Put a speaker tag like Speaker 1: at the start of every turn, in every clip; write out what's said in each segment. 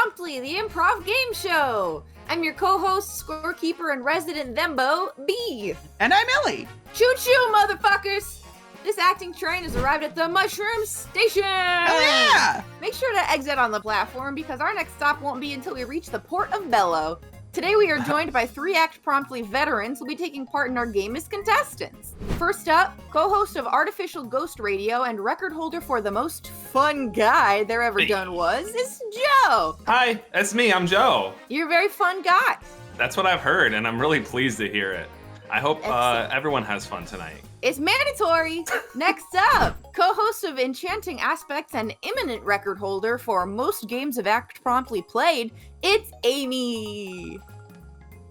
Speaker 1: Promptly, the improv game show. I'm your co-host, scorekeeper, and resident Thembo, B.
Speaker 2: And I'm Ellie.
Speaker 1: Choo-choo, motherfuckers! This acting train has arrived at the Mushroom Station!
Speaker 2: Oh yeah!
Speaker 1: Make sure to exit on the platform because our next stop won't be until we reach the Port of Bello. Today we are joined by 3 Act Promptly veterans who will be taking part in our game as contestants. First up, co-host of Artificial Ghost Radio and record holder for the most fun guy there ever done was, is Joe.
Speaker 3: Hi, that's me, I'm Joe.
Speaker 1: You're a very fun guy.
Speaker 3: That's what I've heard, and I'm really pleased to hear it. I hope everyone has fun tonight.
Speaker 1: It's mandatory. Next up, co-host of Enchanting Aspects and imminent record holder for most games of Act Promptly played, it's Amy.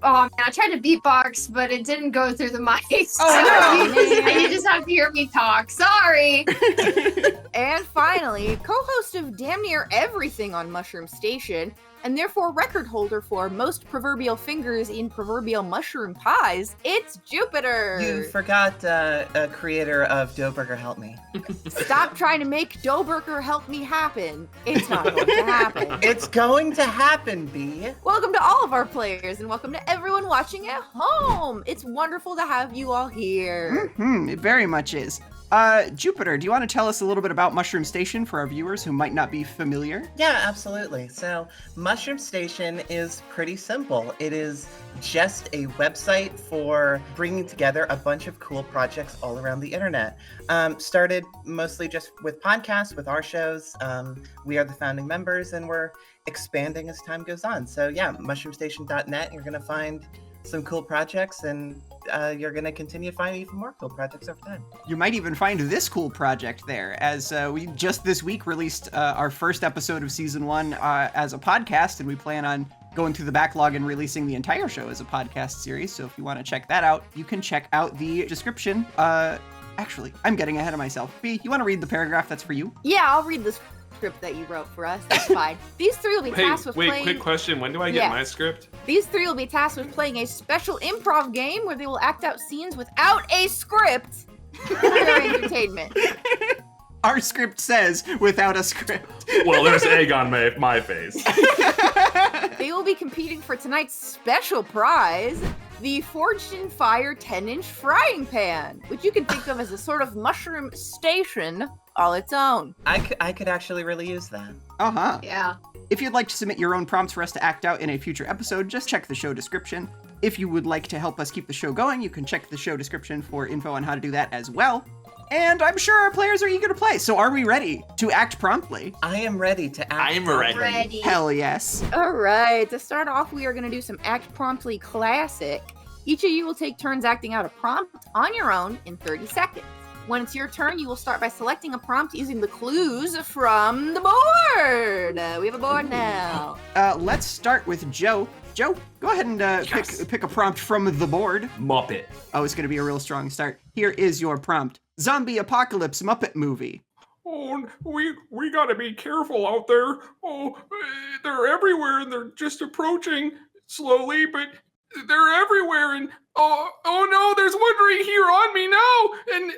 Speaker 4: Oh man, I tried to beatbox, but it didn't go through the mic.
Speaker 1: Oh,
Speaker 4: so you just have to hear me talk. Sorry.
Speaker 1: And finally, co-host of damn near everything on Mushroom Station, and therefore record holder for most proverbial fingers in proverbial mushroom pies, it's Jupiter!
Speaker 2: You forgot a creator of Dough Burger Help Me.
Speaker 1: Stop trying to make Dough Burger help me happen. It's not going to happen.
Speaker 2: It's going to happen, B.
Speaker 1: Welcome to all of our players, and welcome to everyone watching at home! It's wonderful to have you all here.
Speaker 2: It very much is. Jupiter, do you want to tell us a little bit about Mushroom Station for our viewers who might not be familiar?
Speaker 5: Yeah, absolutely. So Mushroom Station is pretty simple. It is just a website for bringing together a bunch of cool projects all around the internet. Started mostly just with podcasts, with our shows. We are the founding members and we're expanding as time goes on. So yeah, mushroomstation.net, you're going to find some cool projects, and you're going to continue to find even more cool projects over time.
Speaker 2: You might even find this cool project there, as we just this week released our first episode of Season 1 as a podcast, and we plan on going through the backlog and releasing the entire show as a podcast series. So if you want to check that out, you can check out the description. Actually, I'm getting ahead of myself. B, you want to read the paragraph that's for you?
Speaker 1: Yeah, I'll read the script that you wrote for us. That's fine. These 3 will be tasked with playing...
Speaker 3: Quick question. When do I get my script?
Speaker 1: These 3 will be tasked with playing a special improv game where they will act out scenes without a script for your entertainment.
Speaker 2: Our script says, without a script.
Speaker 3: Well, there's egg on my face.
Speaker 1: They will be competing for tonight's special prize, the Forged in Fire 10-inch frying pan, which you can think of as a sort of mushroom station all its own.
Speaker 5: I could actually really use that.
Speaker 2: Uh-huh.
Speaker 4: Yeah.
Speaker 2: If you'd like to submit your own prompts for us to act out in a future episode, just check the show description. If you would like to help us keep the show going, you can check the show description for info on how to do that as well. And I'm sure our players are eager to play, so are we ready to act promptly?
Speaker 5: I am ready to act.
Speaker 3: I'm ready.
Speaker 2: Hell yes.
Speaker 1: All right, to start off, we are going to do some Act Promptly Classic. Each of you will take turns acting out a prompt on your own in 30 seconds. When it's your turn, you will start by selecting a prompt using the clues from the board. We have a board now.
Speaker 2: Let's start with Joe. Joe, go ahead and pick a prompt from the board.
Speaker 3: Muppet.
Speaker 2: Oh, it's going to be a real strong start. Here is your prompt. Zombie apocalypse Muppet movie.
Speaker 6: Oh, we gotta be careful out there. Oh, they're everywhere and they're just approaching slowly, but they're everywhere. And oh no, there's one right here on me now, and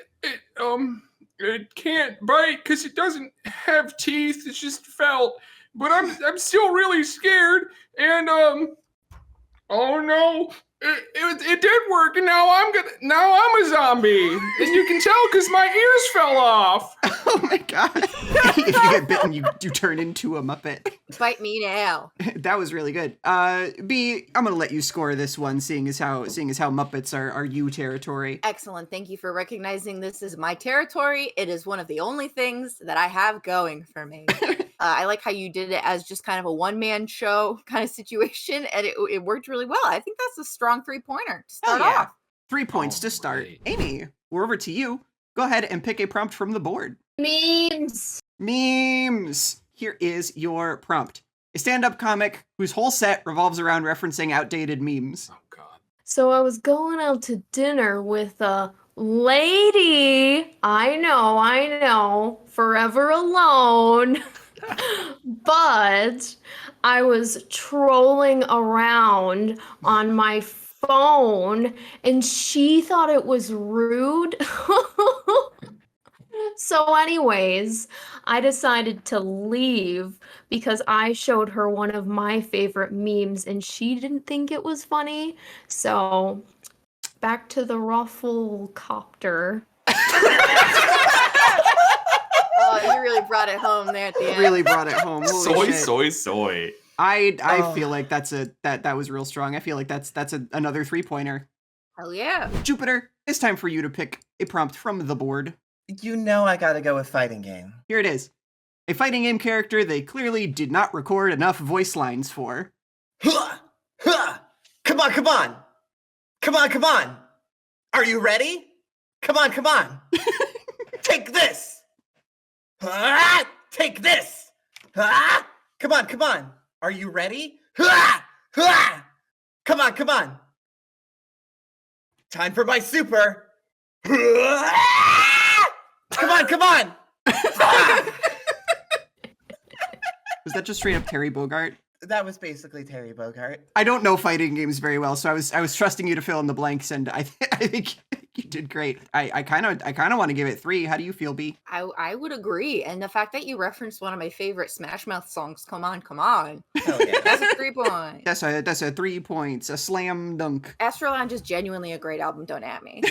Speaker 6: it can't bite because it doesn't have teeth. It's just felt. But I'm still really scared. And oh no. It did work, and now I'm a zombie, and you can tell because my ears fell off.
Speaker 2: Oh my god! If you get bitten, you turn into a Muppet.
Speaker 1: Bite me now.
Speaker 2: That was really good. B, I'm gonna let you score this one, seeing as how Muppets are you territory.
Speaker 1: Excellent. Thank you for recognizing this as my territory. It is one of the only things that I have going for me. I like how you did it as just kind of a one-man show kind of situation, and it worked really well. I think that's a strong 3-pointer to start off.
Speaker 2: 3 points to start.
Speaker 3: Right.
Speaker 2: Amy, we're over to you. Go ahead and pick a prompt from the board.
Speaker 4: Memes.
Speaker 2: Memes. Here is your prompt. A stand-up comic whose whole set revolves around referencing outdated memes.
Speaker 3: Oh, God.
Speaker 4: So I was going out to dinner with a lady. I know. Forever alone. But I was trolling around on my phone and she thought it was rude So, anyways, I decided to leave because I showed her one of my favorite memes and she didn't think it was funny. So, back to the ruffle copter.
Speaker 1: Oh, you really brought it home there at the end.
Speaker 2: Really brought it home. Holy
Speaker 3: Soy.
Speaker 2: I feel like that was real strong. I feel like that's another 3-pointer.
Speaker 1: Hell yeah.
Speaker 2: Jupiter, it's time for you to pick a prompt from the board.
Speaker 5: You know I gotta go with fighting game.
Speaker 2: Here it is. A fighting game character they clearly did not record enough voice lines for.
Speaker 5: Huh! Huh! Come on, come on! Come on, come on! Are you ready? Come on, come on! Take this! Ah! Take this! Ah! Come on, come on! Are you ready? Ah! Ah! Come on, come on! Time for my super! Ah! Come on, come on! Ah!
Speaker 2: Was that just straight up Terry Bogart?
Speaker 5: That was basically Terry Bogart.
Speaker 2: I don't know fighting games very well, so I was trusting you to fill in the blanks, and I think you did great. I kind of want to give it 3. How do you feel, B?
Speaker 1: I would agree. And the fact that you referenced one of my favorite Smash Mouth songs, come on, come on.
Speaker 5: Hell yeah.
Speaker 1: That's a 3 point.
Speaker 2: That's a 3 points, a slam dunk.
Speaker 1: Astro Lounge is genuinely a great album, don't at me.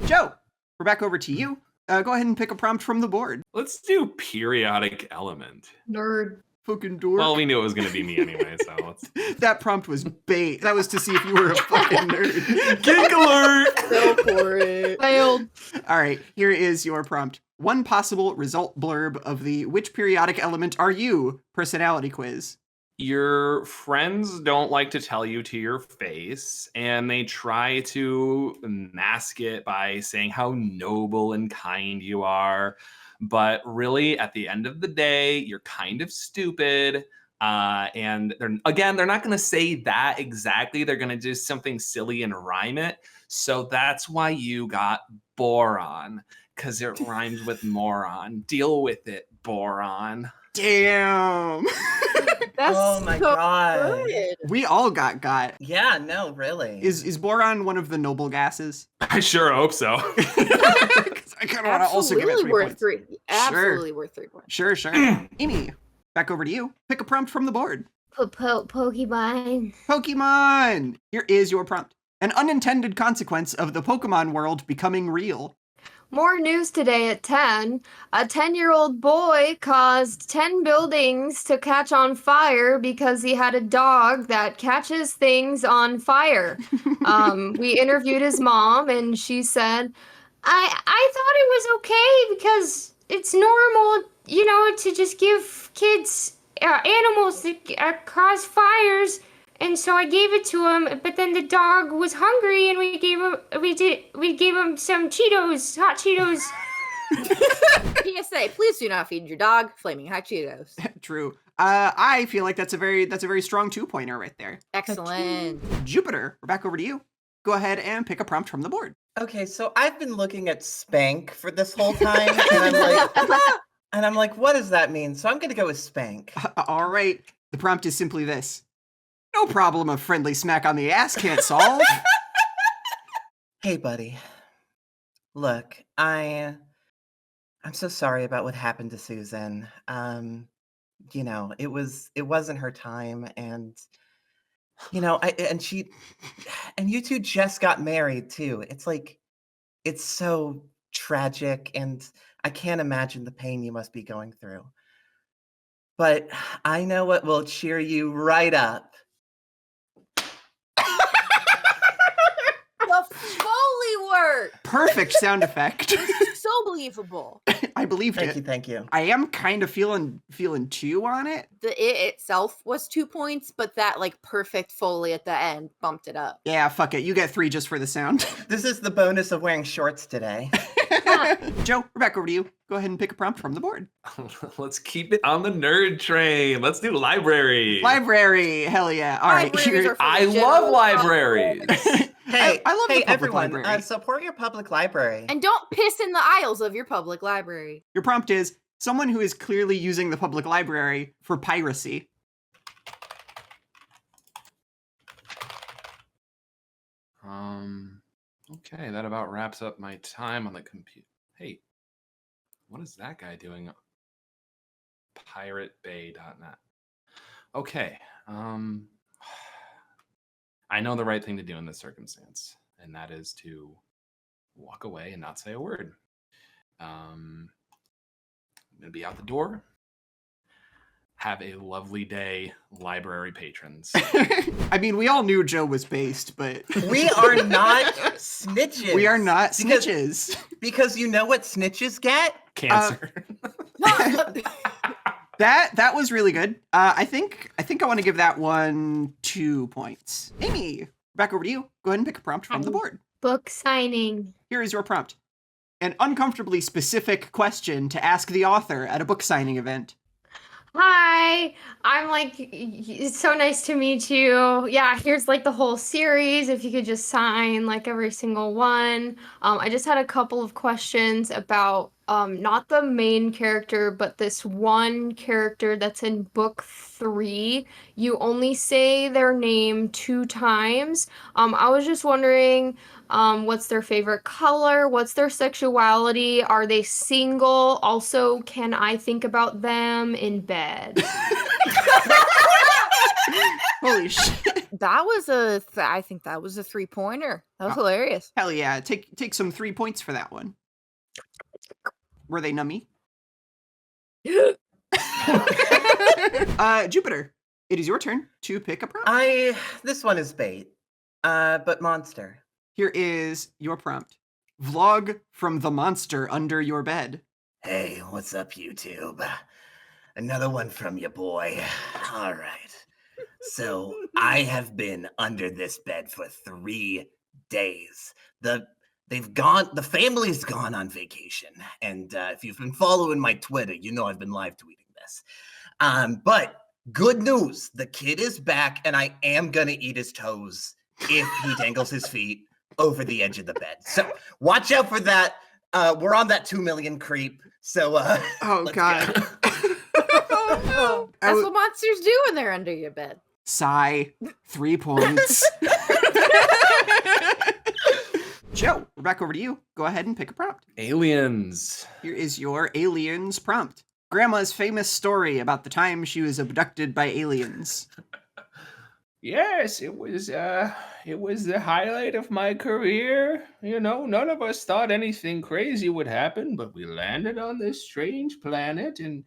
Speaker 2: Joe, we're back over to you. Go ahead and pick a prompt from the board.
Speaker 3: Let's do periodic element.
Speaker 4: Nerd.
Speaker 2: Fucking dork.
Speaker 3: Well, we knew it was going to be me anyway, so let's...
Speaker 2: That prompt was bait. That was to see if you were a fucking nerd.
Speaker 3: Gig alert!
Speaker 1: Go for it.
Speaker 4: Failed.
Speaker 2: All right, here is your prompt. One possible result blurb of the which periodic element are you personality quiz.
Speaker 3: Your friends don't like to tell you to your face, and they try to mask it by saying how noble and kind you are. But really, at the end of the day, you're kind of stupid. And they're not going to say that exactly. They're going to do something silly and rhyme it. So that's why you got boron, because it rhymes with moron. Deal with it, boron.
Speaker 2: Damn.
Speaker 1: That's
Speaker 5: Oh my
Speaker 1: so
Speaker 5: god.
Speaker 1: good.
Speaker 2: We all got.
Speaker 5: Yeah, no, really.
Speaker 2: Is boron one of the noble gases?
Speaker 3: I sure hope so.
Speaker 2: 'Cause I kind of want to also give it
Speaker 1: Absolutely
Speaker 2: 3
Speaker 1: worth
Speaker 2: points.
Speaker 1: 3. Absolutely worth 3 points.
Speaker 2: Sure. Amy, back over to you. Pick a prompt from the board.
Speaker 4: Pokemon.
Speaker 2: Pokemon! Here is your prompt. An unintended consequence of the Pokemon world becoming real.
Speaker 4: More news today at 10. A 10-year-old boy caused 10 buildings to catch on fire because he had a dog that catches things on fire. We interviewed his mom, and she said, I thought it was okay because it's normal, to just give kids animals that cause fires. And so I gave it to him, but then the dog was hungry, and we gave him some Cheetos, hot Cheetos.
Speaker 1: PSA, please do not feed your dog flaming hot Cheetos.
Speaker 2: True. I feel like that's a very strong 2-pointer right there.
Speaker 1: Excellent.
Speaker 2: Jupiter, we're back over to you. Go ahead and pick a prompt from the board.
Speaker 5: Okay, so I've been looking at spank for this whole time, and I'm like, what does that mean? So I'm gonna go with spank.
Speaker 2: All right. The prompt is simply this. No problem a friendly smack on the ass can't solve.
Speaker 5: Hey, buddy. Look, I'm so sorry about what happened to Susan. It wasn't her time, and and you two just got married too. It's so tragic, and I can't imagine the pain you must be going through. But I know what will cheer you right up.
Speaker 1: The Foley work!
Speaker 2: Perfect sound effect.
Speaker 1: So believable.
Speaker 2: I believed
Speaker 5: Thank
Speaker 2: it.
Speaker 5: you, thank you.
Speaker 2: I am kind of feeling 2 on it.
Speaker 1: The it itself was 2 points, but that perfect Foley at the end bumped it up.
Speaker 2: Yeah, fuck it. You get 3 just for the sound.
Speaker 5: This is the bonus of wearing shorts today.
Speaker 2: Joe, we're back over to you. Go ahead and pick a prompt from the board.
Speaker 3: Let's keep it on the nerd train. Let's do library.
Speaker 2: Library. Hell yeah. All right.
Speaker 1: Libraries are for
Speaker 3: I
Speaker 1: the
Speaker 3: love
Speaker 1: general
Speaker 3: libraries.
Speaker 5: Hey,
Speaker 2: I love the public
Speaker 5: everyone,
Speaker 2: library.
Speaker 5: support your public library.
Speaker 1: And don't piss in the aisles of your public library.
Speaker 2: Your prompt is someone who is clearly using the public library for piracy.
Speaker 3: Okay, that about wraps up my time on the computer. Hey, What is that guy doing? PirateBay.net. Okay. I know the right thing to do in this circumstance, and that is to walk away and not say a word. I'm going to be out the door. Have a lovely day, library patrons.
Speaker 2: I mean, we all knew Joe was based, but...
Speaker 5: We are not snitches.
Speaker 2: We are not snitches.
Speaker 5: Because you know what snitches get?
Speaker 3: Cancer.
Speaker 2: That was really good. I think I want to give that one 2 points. Amy, back over to you. Go ahead and pick a prompt from the board.
Speaker 4: Book signing.
Speaker 2: Here is your prompt. An uncomfortably specific question to ask the author at a book signing event.
Speaker 4: Hi, I'm like, it's so nice to meet you. Yeah, here's like the whole series. If you could just sign like every single one. I just had a couple of questions about not the main character, but this one character that's in book 3. You only say their name 2 times. I was just wondering, what's their favorite color? What's their sexuality? Are they single? Also, can I think about them in bed?
Speaker 2: Holy shit.
Speaker 1: That was I think that was a 3-pointer. That was hilarious.
Speaker 2: Hell yeah. Take some 3 points for that one. Were they nummy? Jupiter, it is your turn to pick a prompt.
Speaker 5: This one is bait, but monster.
Speaker 2: Here is your prompt. Vlog from the monster under your bed.
Speaker 7: Hey, what's up, YouTube? Another one from your boy. All right. So I have been under this bed for 3 days. The family's gone on vacation. And if you've been following my Twitter, you know I've been live tweeting this. But good news, the kid is back and I am gonna eat his toes if he dangles his feet over the edge of the bed. So watch out for that. We're on that 2 million creep. So
Speaker 2: Oh God.
Speaker 1: Oh no. That's what monsters do when they're under your bed.
Speaker 2: Sigh. 3 points. Joe, we're back over to you. Go ahead and pick a prompt.
Speaker 3: Aliens.
Speaker 2: Here is your aliens prompt. Grandma's famous story about the time she was abducted by aliens.
Speaker 6: Yes, it was the highlight of my career. You know, none of us thought anything crazy would happen, but we landed on this strange planet and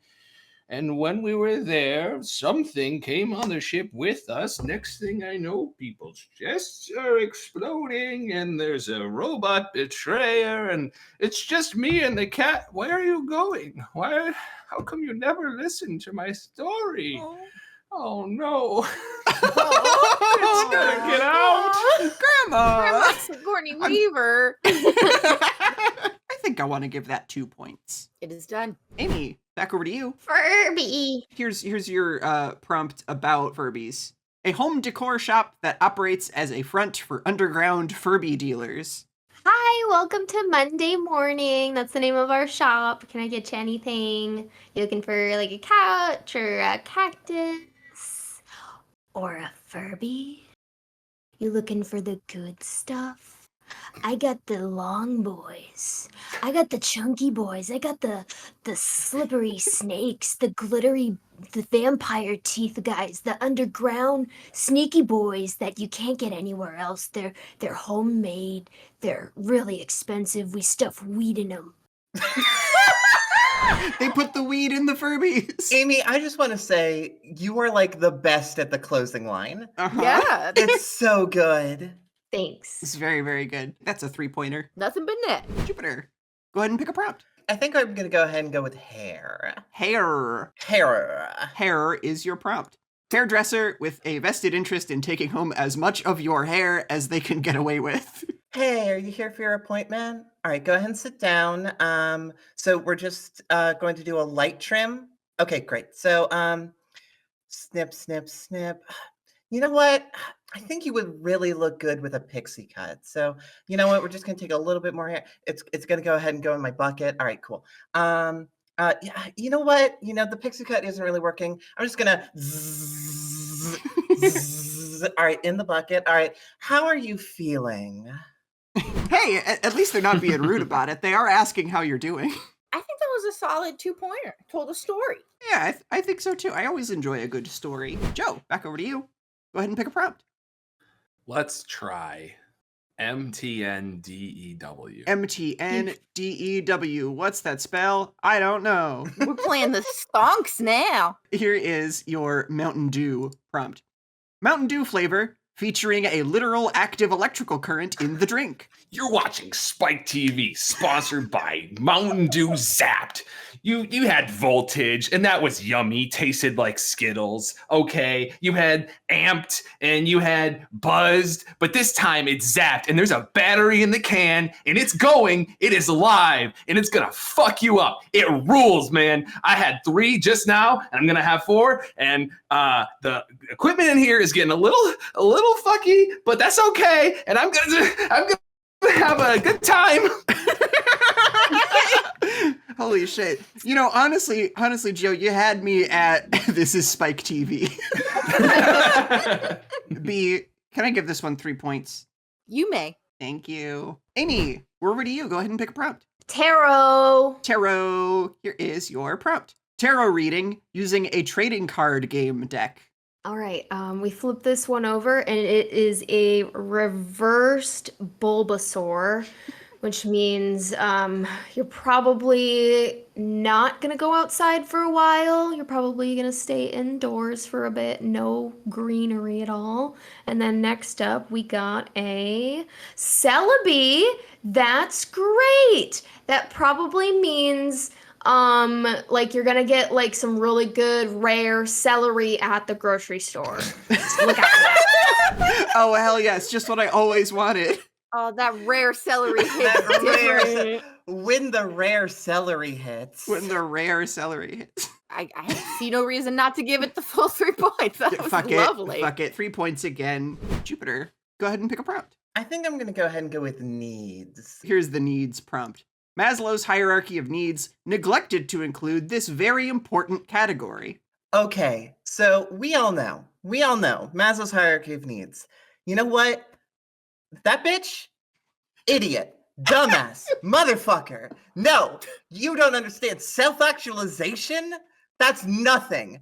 Speaker 6: when we were there, something came on the ship with us. Next thing I know, people's chests are exploding and there's a robot betrayer and it's just me and the cat. Where are you going? How come you never listen to my story? Oh no. It's gonna get out.
Speaker 2: Grandma!
Speaker 1: Sigourney Weaver.
Speaker 2: I think I want to give that 2 points.
Speaker 1: It is done.
Speaker 2: Amy, back over to you.
Speaker 4: Furby.
Speaker 2: Here's your prompt about Furbies. A home decor shop that operates as a front for underground Furby dealers.
Speaker 4: Hi, welcome to Monday Morning. That's the name of our shop. Can I get you anything? You looking for like a couch or a cactus? Or a Furby? You looking for the good stuff? I got the long boys. I got the chunky boys. I got the slippery snakes, the glittery, the vampire teeth guys, the underground sneaky boys that you can't get anywhere else. They're homemade. They're really expensive. We stuff weed in them.
Speaker 2: They put the weed in the Furbies.
Speaker 5: Amy, I just want to say you are like the best at the closing line.
Speaker 2: Uh-huh.
Speaker 1: Yeah.
Speaker 5: It's so good.
Speaker 4: Thanks.
Speaker 2: It's very, very good. That's a 3-pointer.
Speaker 1: Nothing but net.
Speaker 2: Jupiter, go ahead and pick a prompt.
Speaker 5: I think I'm going to go ahead and go with hair.
Speaker 2: Hair. Hair is your prompt. Hairdresser with a vested interest in taking home as much of your hair as they can get away with.
Speaker 5: Hey, are you here for your appointment? All right, go ahead and sit down. So we're just going to do a light trim. Okay, great. So snip, snip, snip. You know what? I think you would really look good with a pixie cut. So you know what? We're just gonna take a little bit more hair. It's gonna go ahead and go in my bucket. All right, cool. Yeah, you know what? You know, the pixie cut isn't really working. I'm just gonna zzz, zzz. All right, in the bucket. All right, how are you feeling?
Speaker 2: Hey, at least they're not being rude about it. They are asking how you're doing.
Speaker 1: I think that was a solid 2-pointer. Told a story.
Speaker 2: Yeah, I think so too. I always enjoy a good story. Joe, back over to you. Go ahead and pick a prompt.
Speaker 3: Let's try MTNDEW.
Speaker 2: MTNDEW. What's that spell? I don't know.
Speaker 1: We're playing the stonks now.
Speaker 2: Here is your Mountain Dew prompt. Mountain Dew flavor featuring a literal active electrical current in the drink.
Speaker 3: You're watching Spike TV, sponsored by Mountain Dew Zapped. You had Voltage, and that was yummy, tasted like Skittles. Okay, you had Amped, and you had Buzzed, but this time it's Zapped, and there's a battery in the can, and it's going, it is live, and it's gonna fuck you up. It rules, man. I had 3 just now, and I'm gonna have 4, and the equipment in here is getting a little fucky, but that's okay, and I'm gonna have a good time.
Speaker 2: Holy shit. You know, honestly, Joe, you had me at this is Spike TV. B, can I give this one 3 points?
Speaker 1: You may.
Speaker 2: Thank you. Amy, we're over to you. Go ahead and pick a prompt.
Speaker 4: Tarot.
Speaker 2: Tarot, here is your prompt. Tarot reading using a trading card game deck.
Speaker 4: All right, we flip this one over, and it is a reversed Bulbasaur, which means you're probably not going to go outside for a while. You're probably going to stay indoors for a bit. No greenery at all. And then next up, we got a Celebi. That's great. That probably means like you're gonna get like some really good rare celery at the grocery store. Look out for that.
Speaker 2: Oh, hell yes. Just what I always wanted.
Speaker 1: Oh, that rare celery hit.
Speaker 5: That rare when the rare celery hits.
Speaker 2: When the rare celery hits.
Speaker 1: I see no reason not to give it the full 3 points. That was lovely.
Speaker 2: Fuck it. 3 points again. Jupiter, go ahead and pick a prompt.
Speaker 5: I think I'm gonna go ahead and go with needs.
Speaker 2: Here's the needs prompt. Maslow's hierarchy of needs neglected to include this very important category.
Speaker 5: Okay, so we all know Maslow's hierarchy of needs. You know what? That bitch, idiot, dumbass, motherfucker. No, you don't understand. Self-actualization? That's nothing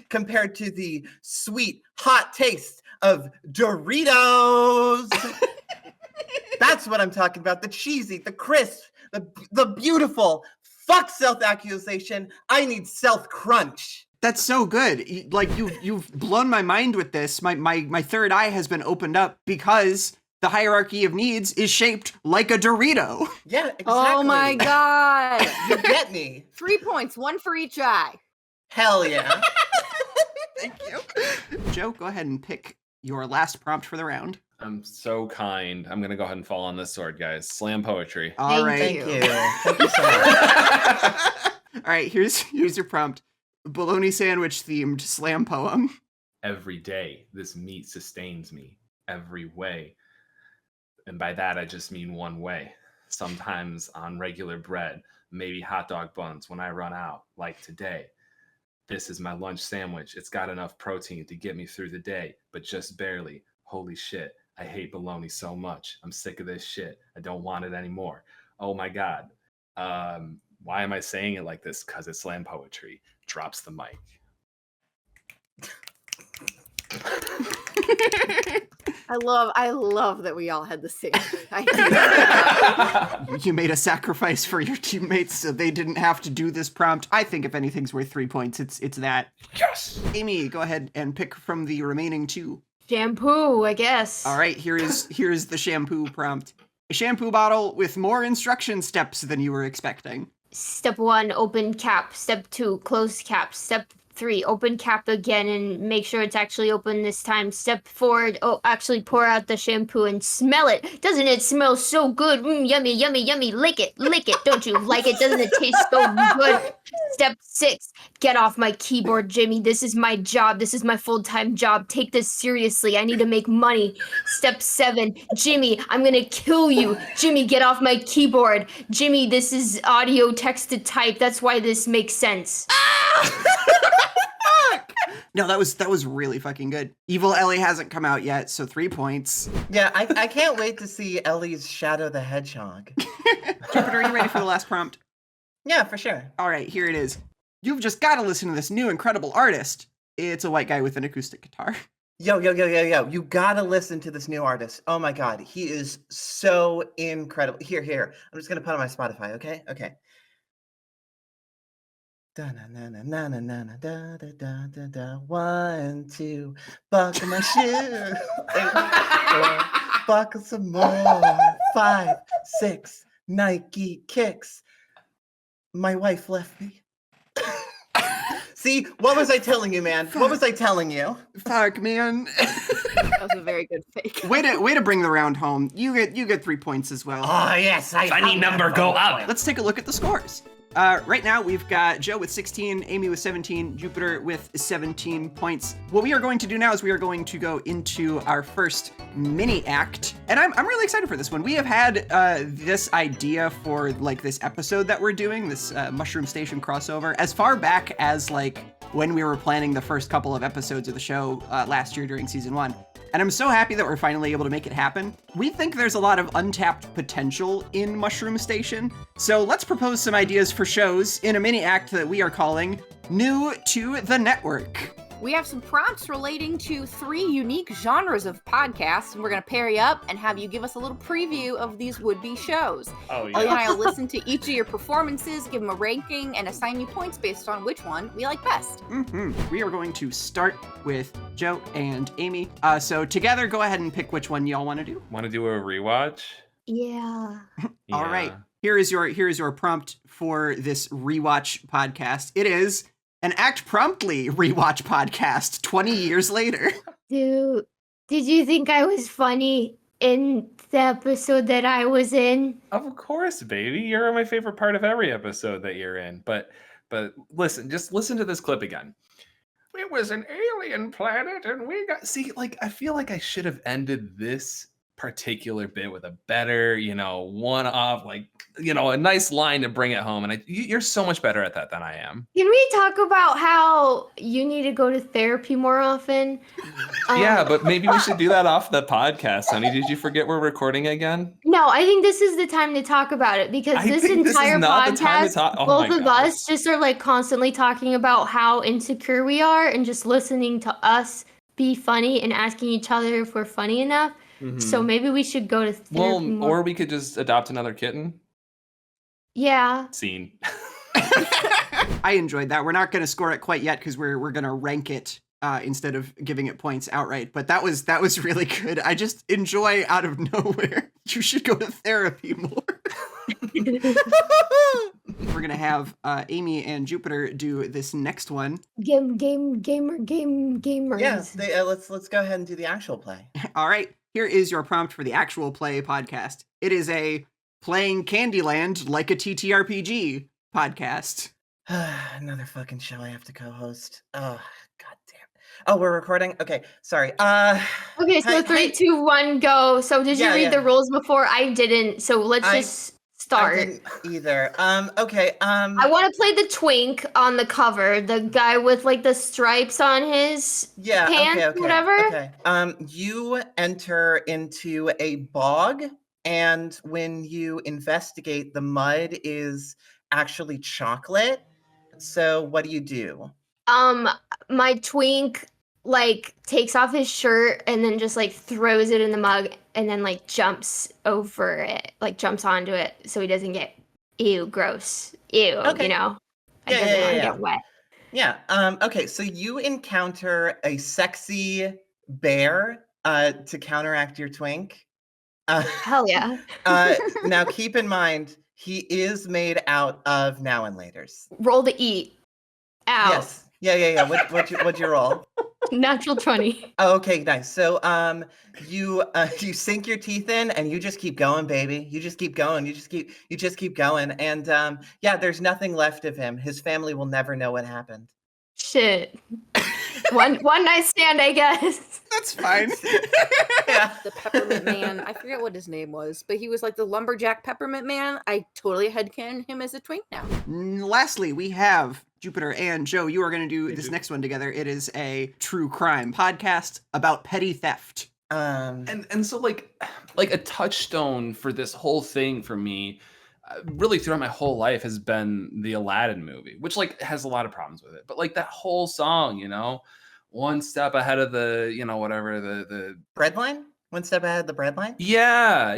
Speaker 5: compared to the sweet, hot taste of Doritos. That's what I'm talking about. The cheesy, the crisp, the beautiful. Fuck self-accusation. I need self-crunch.
Speaker 2: That's so good. Like you've blown my mind with this. My third eye has been opened up because the hierarchy of needs is shaped like a Dorito.
Speaker 5: Yeah, exactly.
Speaker 1: Oh my god.
Speaker 5: You get me.
Speaker 1: 3 points, 1 for each eye.
Speaker 5: Hell yeah.
Speaker 2: Thank you. Joe, go ahead and pick your last prompt for the round.
Speaker 3: I'm so kind. I'm going to go ahead and fall on this sword, guys. Slam poetry.
Speaker 2: All right.
Speaker 5: Thank you. Thank you so much.
Speaker 2: All right, here's your prompt. Bologna sandwich themed slam poem.
Speaker 3: Every day, this meat sustains me every way. And by that, I just mean one way. Sometimes on regular bread, maybe hot dog buns when I run out, like today. This is my lunch sandwich. It's got enough protein to get me through the day, but just barely. Holy shit, I hate bologna so much. I'm sick of this shit. I don't want it anymore. Oh my God. Why am I saying it like this? Because it's slam poetry. Drops the mic.
Speaker 1: I love that we all had the same idea.
Speaker 2: You made a sacrifice for your teammates so they didn't have to do this prompt. I think if anything's worth 3 points, it's that.
Speaker 3: Yes!
Speaker 2: Amy, go ahead and pick from the remaining 2.
Speaker 4: Shampoo, I guess.
Speaker 2: All right, here's the shampoo prompt. A shampoo bottle with more instruction steps than you were expecting.
Speaker 4: Step 1, open cap. Step 2, close cap. Step 3, open cap again and make sure it's actually open this time. Step 4, actually pour out the shampoo and smell it. Doesn't it smell so good? Yummy, yummy, yummy. Lick it. Don't you like it? Doesn't it taste so good? Step 6, get off my keyboard, Jimmy. This is my job. This is my full-time job. Take this seriously. I need to make money. Step 7, Jimmy, I'm gonna kill you. Jimmy, get off my keyboard. Jimmy, this is audio text to type. That's why this makes sense.
Speaker 2: No, that was really fucking good. Evil Ellie hasn't come out yet, so 3 points.
Speaker 5: Yeah, I can't wait to see Ellie's Shadow the Hedgehog.
Speaker 2: Jupiter, are you ready for the last prompt?
Speaker 5: Yeah, for sure.
Speaker 2: All right, here it is. You've just got to listen to this new incredible artist. It's a white guy with an acoustic guitar.
Speaker 5: Yo. You gotta listen to this new artist. Oh my God. He is so incredible. Here. I'm just gonna put on my Spotify, okay? Okay. Da-na-na-na-na-na-na-da-da-da-da-da. 1, 2, buckle my shoe. 3, 4, buckle some more. 5, 6, Nike kicks. My wife left me. See, what was I telling you, man? What was I telling you?
Speaker 2: Fuck, man.
Speaker 1: That was a very good fake.
Speaker 2: way to bring the round home. You get 3 points as well.
Speaker 7: Oh, yes.
Speaker 3: Funny number, go up.
Speaker 2: Let's take a look at the scores. Right now, we've got Joe with 16, Amy with 17, Jupiter with 17 points. What we are going to do now is we are going to go into our first mini act. And I'm really excited for this one. We have had this idea for like this episode that we're doing, this Mushroom Station crossover, as far back as like when we were planning the first couple of episodes of the show last year during season 1. And I'm so happy that we're finally able to make it happen. We think there's a lot of untapped potential in Mushroom Station, so let's propose some ideas for shows in a mini act that we are calling New to the Network.
Speaker 1: We have some prompts relating to 3 unique genres of podcasts, and we're going to pair you up and have you give us a little preview of these would-be shows.
Speaker 3: Oh,
Speaker 1: Ellie and I will listen to each of your performances, give them a ranking, and assign you points based on which one we like best.
Speaker 2: We are going to start with Joe and Amy. So together, go ahead and pick which one y'all want to do.
Speaker 3: Want to do a rewatch?
Speaker 4: Yeah.
Speaker 2: All right. Here is your prompt for this rewatch podcast. It is an Act Promptly rewatch podcast 20 years later.
Speaker 4: Dude, did you think I was funny in the episode that I was in?
Speaker 3: Of course, baby. You're my favorite part of every episode that you're in. But listen, just listen to this clip again.
Speaker 6: It was an alien planet, and we got.
Speaker 3: See, like, I feel like I should have ended this particular bit with a better, one-off, a nice line to bring it home. And you're so much better at that than I am.
Speaker 4: Can we talk about how you need to go to therapy more often?
Speaker 3: Yeah, but maybe we should do that off the podcast, honey. Did you forget we're recording again?
Speaker 4: No, I think this is the time to talk about it because
Speaker 3: I
Speaker 4: this
Speaker 3: think this is
Speaker 4: entire
Speaker 3: not the time to
Speaker 4: podcast,
Speaker 3: talk- oh
Speaker 4: both
Speaker 3: my
Speaker 4: of
Speaker 3: God.
Speaker 4: us just are like constantly talking about how insecure we are and just listening to us be funny and asking each other if we're funny enough. So maybe we should go to therapy more.
Speaker 3: Or we could just adopt another kitten.
Speaker 4: Yeah.
Speaker 3: Scene.
Speaker 2: I enjoyed that. We're not going to score it quite yet because we're going to rank it instead of giving it points outright. But that was really good. I just enjoy out of nowhere. You should go to therapy more. We're going to have Amy and Jupiter do this next one.
Speaker 4: Gamers.
Speaker 5: Yeah, let's go ahead and do the actual play.
Speaker 2: All right. Here is your prompt for the actual play podcast. It is a playing Candyland like a TTRPG podcast.
Speaker 5: Another fucking show I have to co-host. Oh, god damn. Oh, we're recording? Okay, sorry.
Speaker 4: Okay, so 3, 2, 1, go. So did you read the rules before? I didn't. So let's just start.
Speaker 5: I didn't either. Okay.
Speaker 4: I want to play the twink on the cover, the guy with like the stripes on his pants,
Speaker 5: okay,
Speaker 4: whatever.
Speaker 5: Okay. You enter into a bog, and when you investigate, the mud is actually chocolate. So what do?
Speaker 4: My twink like takes off his shirt and then just like throws it in the mug and then like jumps over it, like jumps onto it so he doesn't get gross.
Speaker 5: Okay.
Speaker 4: I don't want to get wet.
Speaker 5: Yeah. Okay, so you encounter a sexy bear to counteract your twink.
Speaker 4: Hell yeah.
Speaker 5: Now keep in mind, he is made out of now and laters.
Speaker 4: Roll to eat. Ow.
Speaker 5: Yes. Yeah. What'd you roll?
Speaker 4: Natural 20.
Speaker 5: Oh, okay, nice. So you sink your teeth in and you just keep going, baby. You just keep going. You just keep going. And there's nothing left of him. His family will never know what happened.
Speaker 4: Shit. One night stand, I guess.
Speaker 2: That's fine.
Speaker 5: Yeah.
Speaker 1: The Peppermint Man. I forget what his name was, but he was like the lumberjack Peppermint Man. I totally headcanon him as a twink now.
Speaker 2: Lastly, we have Jupiter and Joe. You are going to do this next one together. It is a true crime podcast about petty theft.
Speaker 3: And so like a touchstone for this whole thing for me, really throughout my whole life has been the Aladdin movie, which like has a lot of problems with it. But like that whole song, one step ahead of the, whatever the
Speaker 5: Breadline? One step ahead of the breadline?
Speaker 3: yeah,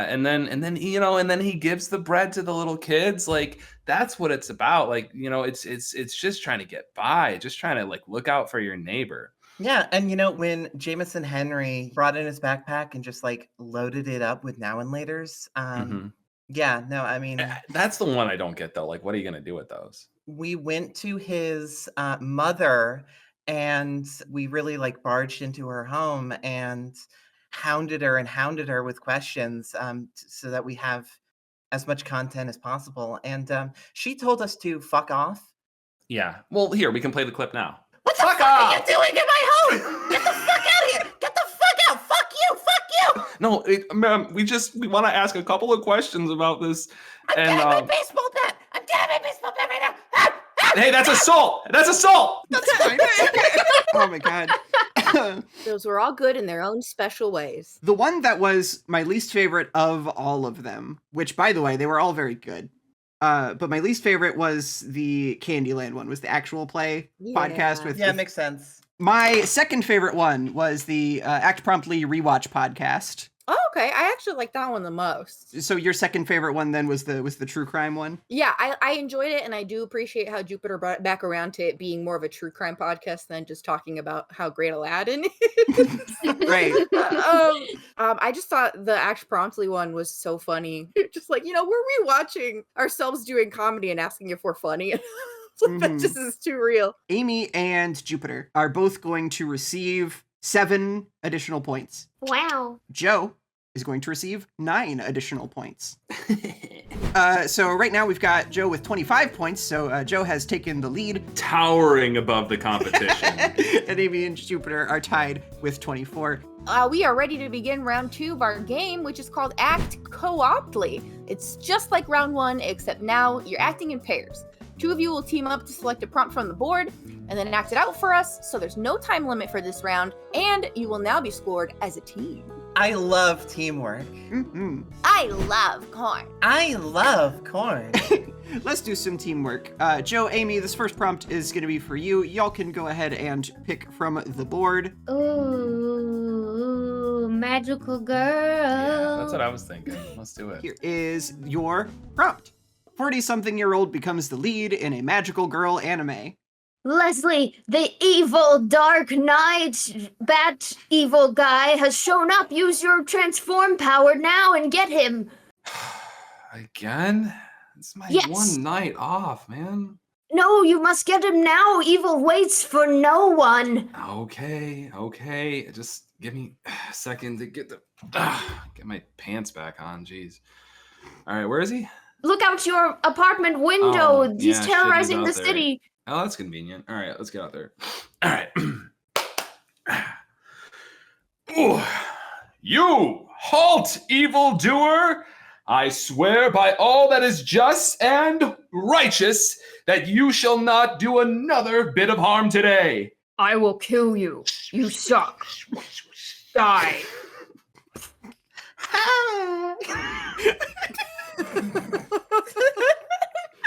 Speaker 3: and then he gives the bread to the little kids. Like that's what it's about. Like it's just trying to get by, just trying to like look out for your neighbor.
Speaker 5: Yeah, and when Jameson Henry brought in his backpack and just like loaded it up with now and laters,
Speaker 3: Mhm.
Speaker 5: yeah, no, I mean,
Speaker 3: That's the one I don't get though. Like, what are you gonna do with those?
Speaker 5: we went to his mother and we really like barged into her home and hounded her with questions so that we have as much content as possible. And she told us to fuck off.
Speaker 3: Yeah. Well, here we can play the clip now.
Speaker 5: What the fuck are you doing in my home? Get the fuck out of here! Get the fuck out! Fuck you! Fuck you!
Speaker 3: No, ma'am, we want to ask a couple of questions about this.
Speaker 5: I'm getting my baseball bat! I'm getting my baseball bat right now!
Speaker 3: Hey, that's assault! That's assault!
Speaker 2: That's fine. Oh my god.
Speaker 1: Those were all good in their own special ways.
Speaker 2: The one that was my least favorite of all of them, which by the way, they were all very good. But my least favorite was the Candyland one, was the actual play podcast with.
Speaker 5: Yeah, makes sense.
Speaker 2: My second favorite one was the Act Promptly rewatch podcast.
Speaker 1: Oh, okay. I actually like that one the most.
Speaker 2: So your second favorite one then was the true crime one?
Speaker 1: Yeah, I enjoyed it, and I do appreciate how Jupiter brought it back around to it being more of a true crime podcast than just talking about how great Aladdin is.
Speaker 2: Right.
Speaker 1: I just thought the Act Promptly one was so funny. Just like, we're rewatching ourselves doing comedy and asking if we're funny. That just is too real.
Speaker 2: Amy and Jupiter are both going to receive 7 additional points.
Speaker 4: Wow.
Speaker 2: Joe is going to receive 9 additional points. So right now we've got Joe with 25 points. So Joe has taken the lead.
Speaker 3: Towering above the competition.
Speaker 2: And Amy and Jupiter are tied with 24.
Speaker 1: We are ready to begin round 2 of our game, which is called Act Co-optly. It's just like round 1, except now you're acting in pairs. 2 of you will team up to select a prompt from the board and then act it out for us, so there's no time limit for this round, and you will now be scored as a team.
Speaker 5: I love teamwork.
Speaker 2: Mm-hmm.
Speaker 1: I love corn.
Speaker 5: I love corn.
Speaker 2: Let's do some teamwork. Joe, Amy, this first prompt is going to be for you. Y'all can go ahead and pick from the board.
Speaker 4: Ooh, magical girl.
Speaker 3: Yeah, that's what I was thinking. Let's do it.
Speaker 2: Here is your prompt. 40-something-year-old becomes the lead in a magical girl anime.
Speaker 4: Leslie, the evil Dark Knight bat evil guy has shown up. Use your transform power now and get him.
Speaker 3: Again? It's my
Speaker 4: Yes.
Speaker 3: one night off, man.
Speaker 4: No, you must get him now. Evil waits for no one.
Speaker 3: Okay. Just give me a second to get my pants back on. Jeez. All right, where is he?
Speaker 4: Look out your apartment window.
Speaker 3: Oh,
Speaker 4: He's
Speaker 3: yeah,
Speaker 4: terrorizing the
Speaker 3: shit, he's out there.
Speaker 4: city.
Speaker 3: Oh, that's convenient. All right, let's get out there. All right. Ooh. You halt, evildoer! I swear by all that is just and righteous that you shall not do another bit of harm today.
Speaker 4: I will kill you. You suck. Die.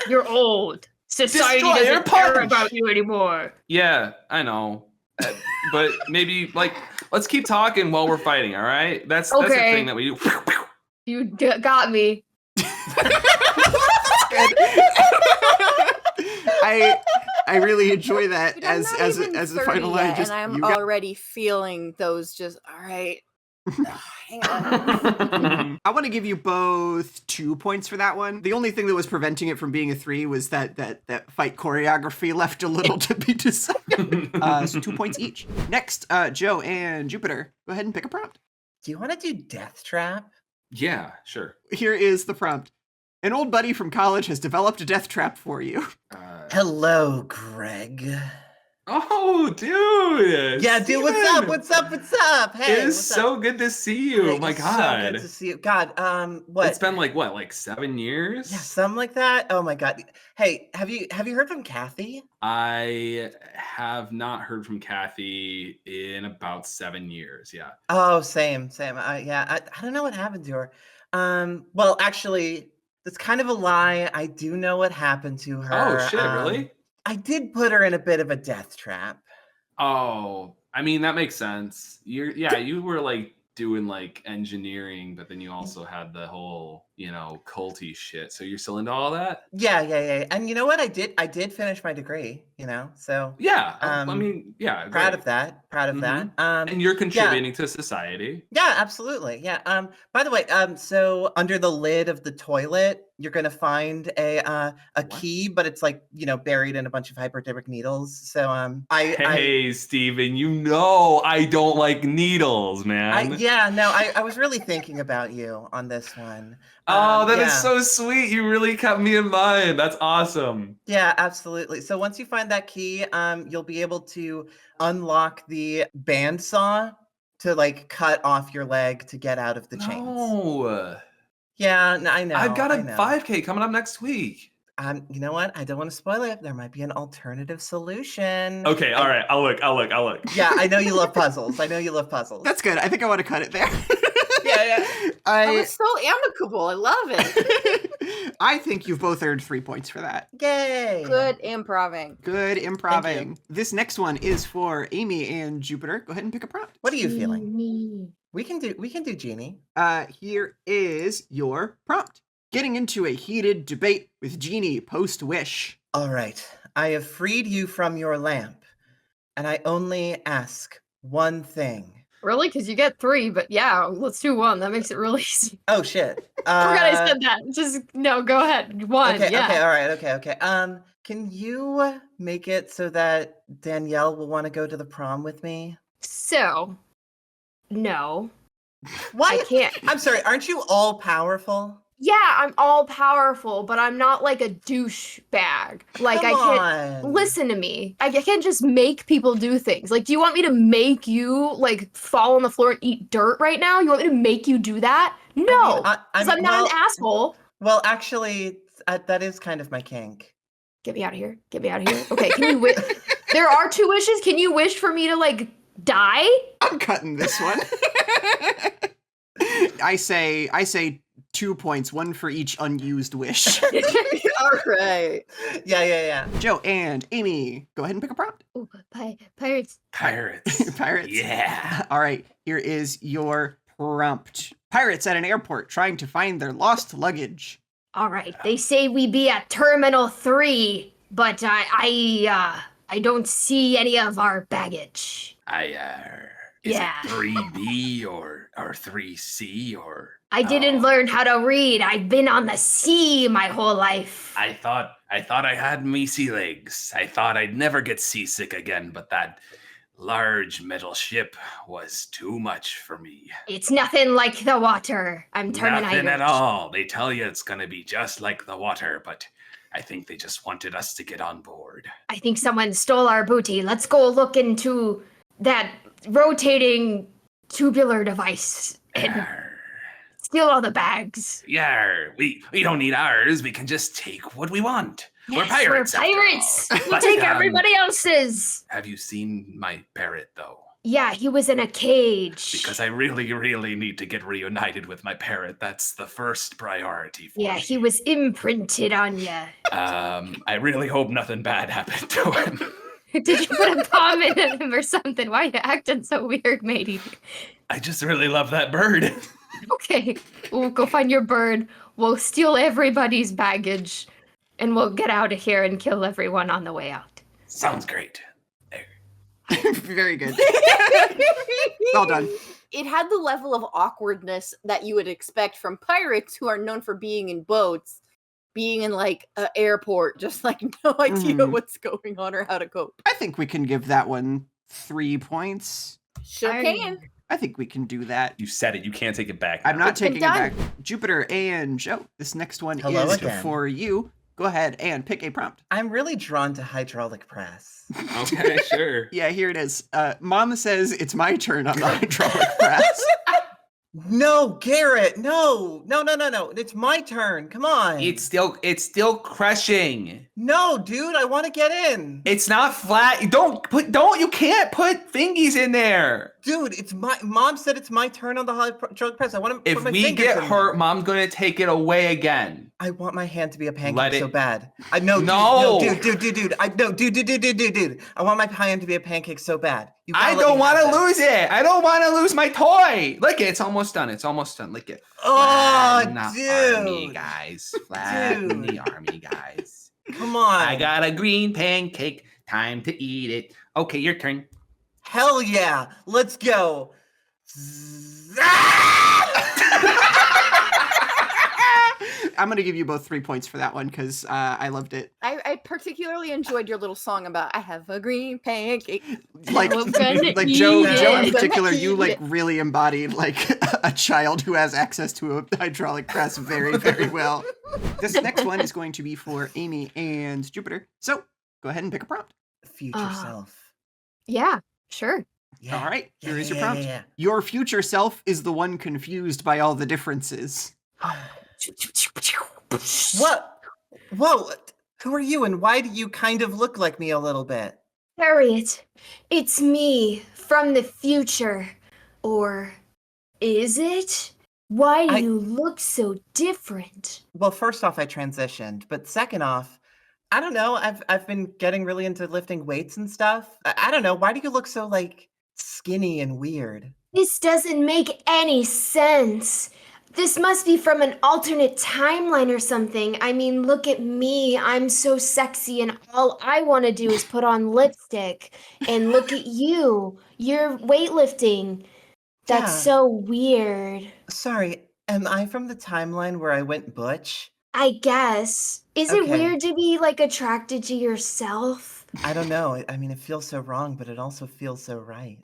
Speaker 4: You're old. Society
Speaker 3: Destroy your
Speaker 4: doesn't care
Speaker 3: punch.
Speaker 4: about you anymore.
Speaker 3: Yeah, I know. But maybe, let's keep talking while we're fighting, all right? That's the
Speaker 4: Okay.
Speaker 3: thing that we do.
Speaker 4: You got me.
Speaker 2: I really enjoy that
Speaker 1: Dude, I'm not
Speaker 2: as
Speaker 1: even
Speaker 2: a
Speaker 1: 30
Speaker 2: final line.
Speaker 1: yet,
Speaker 2: Just
Speaker 1: and I'm
Speaker 2: you got-
Speaker 1: already feeling those just, all right. Hang on.
Speaker 2: I want to give you both 2 points for that one. The only thing that was preventing it from being a 3 was that fight choreography left a little to be desired. So 2 points each. Next, Joe and Jupiter, go ahead and pick a prompt.
Speaker 5: Do you want to do Death Trap?
Speaker 3: Yeah, sure.
Speaker 2: Here is the prompt. An old buddy from college has developed a death trap for you.
Speaker 5: Hello, Greg.
Speaker 3: Oh, dude.
Speaker 5: Yeah, dude, what's
Speaker 3: Steven.
Speaker 5: up? What's up? Hey,
Speaker 3: It is
Speaker 5: what's
Speaker 3: so
Speaker 5: up?
Speaker 3: good to see you.
Speaker 5: Hey,
Speaker 3: Oh my
Speaker 5: it's
Speaker 3: god.
Speaker 5: So good to see you. God, what?
Speaker 3: It's been like 7 years?
Speaker 5: Yeah, something like that. Oh my god. Hey, have you heard from Kathy?
Speaker 3: I have not heard from Kathy in about 7 years. Yeah.
Speaker 5: Oh, same. I don't know what happened to her. Well, actually, That's kind of a lie. I do know what happened to her.
Speaker 3: Oh shit, really?
Speaker 5: I did put her in a bit of a death trap.
Speaker 3: Oh, I mean that makes sense. You were like doing like engineering, but then you also had the whole, culty shit. So you're still into all that?
Speaker 5: Yeah. And you know what? I did finish my degree, so
Speaker 3: Yeah. I mean, yeah.
Speaker 5: proud
Speaker 3: Great.
Speaker 5: of that. Proud of
Speaker 3: Mhm.
Speaker 5: that.
Speaker 3: And you're contributing to society.
Speaker 5: Yeah, absolutely. Yeah. By the way, so under the lid of the toilet, you're gonna find a key, but it's like, buried in a bunch of hypodermic needles. So
Speaker 3: Hey, Steven, I don't like needles, man.
Speaker 5: I was really thinking about you on this one.
Speaker 3: Oh, that is
Speaker 5: yeah.
Speaker 3: so sweet. You really kept me in mind. That's awesome.
Speaker 5: Yeah, absolutely. So once you find that key, you'll be able to unlock the bandsaw to like cut off your leg to get out of the chains.
Speaker 3: No.
Speaker 5: Yeah, I know.
Speaker 3: I've got a
Speaker 5: I know.
Speaker 3: 5K coming up next week.
Speaker 5: You know what? I don't want to spoil it. There might be an alternative solution.
Speaker 3: Okay, all right. I'll look.
Speaker 5: Yeah, I know you love puzzles.
Speaker 2: That's good. I think I want to cut it there.
Speaker 5: Yeah.
Speaker 1: That was so amicable. I love it.
Speaker 2: I think you've both earned 3 points for that.
Speaker 5: Yay.
Speaker 1: Good improving.
Speaker 2: Good
Speaker 5: Thank
Speaker 2: improving. This next one is for Amy and Jupiter. Go ahead and pick a prompt.
Speaker 5: What are you feeling? We can do Genie.
Speaker 2: Here is your prompt. Getting into a heated debate with Genie post-wish.
Speaker 5: All right. I have freed you from your lamp, and I only ask one thing.
Speaker 4: Really? Because you get 3, but yeah, let's do 1. That makes it really easy.
Speaker 5: Oh shit.
Speaker 4: Forgot I said that. Just no, go ahead. 1.
Speaker 5: Okay,
Speaker 4: yeah.
Speaker 5: all right, okay. Can you make it so that Danielle will want to go to the prom with me?
Speaker 4: So, no.
Speaker 5: Why?
Speaker 4: I can't.
Speaker 5: I'm sorry, aren't you all powerful?
Speaker 4: Yeah, I'm all powerful, but I'm not like a douchebag. Like,
Speaker 5: Come
Speaker 4: I can't.
Speaker 5: on.
Speaker 4: Listen to me. I can't just make people do things. Like, do you want me to make you, like, fall on the floor and eat dirt right now? You want me to make you do that? No. Because I'm not an asshole.
Speaker 5: Well, actually, that is kind of my kink.
Speaker 4: Get me out of here. Okay, can you wish? There are 2 wishes. Can you wish for me to, like, die?
Speaker 2: I'm cutting this one. I say 2 points, 1 for each unused wish.
Speaker 1: All right.
Speaker 5: Yeah.
Speaker 2: Joe and Amy, go ahead and pick a prompt.
Speaker 4: Ooh, pirates.
Speaker 2: Pirates.
Speaker 3: Yeah.
Speaker 2: All right, here is your prompt. Pirates at an airport trying to find their lost luggage.
Speaker 4: All right. They say we be at Terminal 3, but I don't see any of our baggage.
Speaker 7: Is
Speaker 4: Yeah.
Speaker 7: it 3B or 3C or?
Speaker 4: I didn't learn how to read. I've been on the sea my whole life.
Speaker 7: I thought I had me sea legs. I thought I'd never get seasick again, but that large metal ship was too much for me.
Speaker 4: It's nothing like the water. I'm Terminator.
Speaker 7: Nothing at all. They tell you it's gonna be just like the water, but I think they just wanted us to get on board.
Speaker 4: I think someone stole our booty. Let's go look into that rotating tubular device and
Speaker 7: Arr.
Speaker 4: steal all the bags.
Speaker 7: Yeah, we don't need ours. We can just take what we want. We're
Speaker 4: Yes,
Speaker 7: pirates.
Speaker 4: We're
Speaker 7: after
Speaker 4: pirates.
Speaker 7: all.
Speaker 4: We'll
Speaker 7: But,
Speaker 4: take everybody else's.
Speaker 7: Have you seen my parrot though?
Speaker 4: Yeah, he was in a cage.
Speaker 7: Because I really, really need to get reunited with my parrot. That's the first priority for
Speaker 4: Yeah,
Speaker 7: me.
Speaker 4: he was imprinted on you.
Speaker 7: I really hope nothing bad happened to him.
Speaker 4: Did you put a bomb in him or something? Why are you acting so weird, matey?
Speaker 7: I just really love that bird.
Speaker 4: Okay, we'll go find your bird. We'll steal everybody's baggage, and we'll get out of here and kill everyone on the way out.
Speaker 7: Sounds great.
Speaker 2: Very good. Well done.
Speaker 1: It had the level of awkwardness that you would expect from pirates who are known for being in boats, being in like an airport, just like no idea
Speaker 2: Mhm.
Speaker 1: what's going on or how to cope.
Speaker 2: I think we can give that one 3 points.
Speaker 1: Sure
Speaker 4: I-
Speaker 1: can.
Speaker 2: I think we can do that.
Speaker 3: You said it. You can't take it back.
Speaker 2: I'm
Speaker 3: now.
Speaker 2: not
Speaker 1: It's been
Speaker 2: taking it back.
Speaker 1: done.
Speaker 2: Jupiter and Joe, this next one
Speaker 5: Hello
Speaker 2: is
Speaker 5: again.
Speaker 2: for you. Go ahead and pick a prompt.
Speaker 5: I'm really drawn to hydraulic press.
Speaker 3: Okay, sure.
Speaker 2: Yeah, here it is. Mom says it's my turn on the hydraulic press.
Speaker 5: No, Garrett, no. It's my turn. Come on.
Speaker 3: It's still crushing.
Speaker 5: No, dude, I want to get in.
Speaker 3: It's not flat. You can't put thingies in there.
Speaker 5: Dude, it's my mom said it's my turn on the hydraulic press. I want to
Speaker 3: If
Speaker 5: put my
Speaker 3: we
Speaker 5: fingers
Speaker 3: get
Speaker 5: in
Speaker 3: hurt,
Speaker 5: there.
Speaker 3: Mom's gonna take it away again.
Speaker 5: I want my hand to be a
Speaker 3: Let
Speaker 5: pancake
Speaker 3: it-
Speaker 5: so bad. I know.
Speaker 3: No.
Speaker 5: Dude. Dude. I want my hand to be a pancake so bad. You gotta
Speaker 3: I
Speaker 5: let
Speaker 3: don't
Speaker 5: me
Speaker 3: want
Speaker 5: have
Speaker 3: to
Speaker 5: that.
Speaker 3: lose it. I don't want to lose my toy. Look, it's almost done. Lick it.
Speaker 5: Oh,
Speaker 3: Flatten the army,
Speaker 5: dude.
Speaker 3: guys. Flatten the army, guys.
Speaker 5: Come on.
Speaker 3: I got a green pancake. Time to eat it. Okay, your turn.
Speaker 5: Hell yeah. Let's go.
Speaker 2: I'm going to give you both 3 points for that one because I loved it.
Speaker 1: I particularly enjoyed your little song about I have a green pancake.
Speaker 2: Like,
Speaker 1: I'm gonna
Speaker 2: like
Speaker 1: eat
Speaker 2: Joe
Speaker 1: it.
Speaker 2: in
Speaker 1: I'm gonna
Speaker 2: particular, you
Speaker 1: eat
Speaker 2: like
Speaker 1: it.
Speaker 2: really embodied like a child who has access to a hydraulic press very, very well. This next one is going to be for Amy and Jupiter. So go ahead and pick a prompt.
Speaker 5: Future self.
Speaker 4: Yeah, sure.
Speaker 5: Yeah.
Speaker 2: All right,
Speaker 5: Yeah,
Speaker 2: here is your
Speaker 5: yeah,
Speaker 2: prompt.
Speaker 5: yeah.
Speaker 2: Your future self is the one confused by all the differences.
Speaker 5: What? Whoa. Who are you and why do you kind of look like me a little bit?
Speaker 4: Harriet, it's me from the future. Or is it? Why do you look so different?
Speaker 5: Well, first off, I transitioned, but second off, I don't know. I've been getting really into lifting weights and stuff. I don't know. Why do you look so like skinny and weird?
Speaker 4: This doesn't make any sense. This must be from an alternate timeline or something. I mean, look at me. I'm so sexy, and all I want to do is put on lipstick. And look at you. You're weightlifting. That's
Speaker 5: Yeah.
Speaker 4: so weird.
Speaker 5: Sorry, am I from the timeline where I went butch?
Speaker 4: I guess. Is it
Speaker 5: Okay.
Speaker 4: weird to be like attracted to yourself?
Speaker 5: I don't know. I mean, it feels so wrong, but it also feels so right.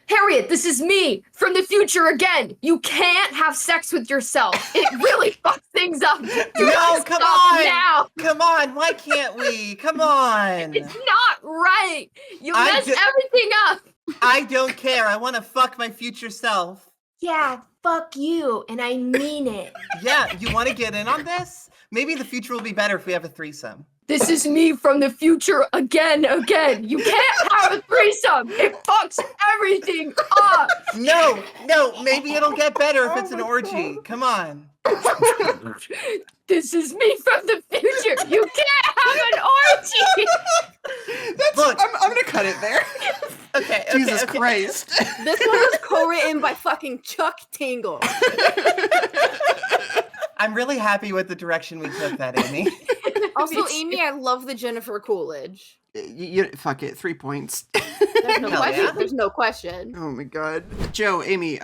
Speaker 4: Harriet, this is me from the future again. You can't have sex with yourself. It really fucks things up. You
Speaker 5: No,
Speaker 4: gotta
Speaker 5: come
Speaker 4: stop
Speaker 5: on.
Speaker 4: now.
Speaker 5: Come on, why can't we? Come on.
Speaker 4: It's not right. You
Speaker 5: I
Speaker 4: mess
Speaker 5: d-
Speaker 4: everything up.
Speaker 5: I don't care. I want to fuck my future self.
Speaker 4: Yeah, fuck you, and I mean it.
Speaker 5: Yeah, you want to get in on this? Maybe the future will be better if we have a threesome.
Speaker 4: This is me from the future again. You can't have a threesome. It fucks everything up.
Speaker 5: No, maybe it'll get better if it's an orgy. Come on.
Speaker 4: This is me from the future. You can't have an orgy.
Speaker 5: Look.
Speaker 2: I'm going to cut it there.
Speaker 5: Okay,
Speaker 2: Jesus
Speaker 5: okay.
Speaker 2: Christ.
Speaker 1: This one was co-written by fucking Chuck Tingle.
Speaker 5: I'm really happy with the direction we took that, Amy.
Speaker 1: Also, Amy, I love the Jennifer Coolidge.
Speaker 2: Fuck it, 3 points.
Speaker 1: There's no
Speaker 5: Hell
Speaker 1: question.
Speaker 5: yeah.
Speaker 1: There's no question.
Speaker 2: Oh my god. Joe, Amy,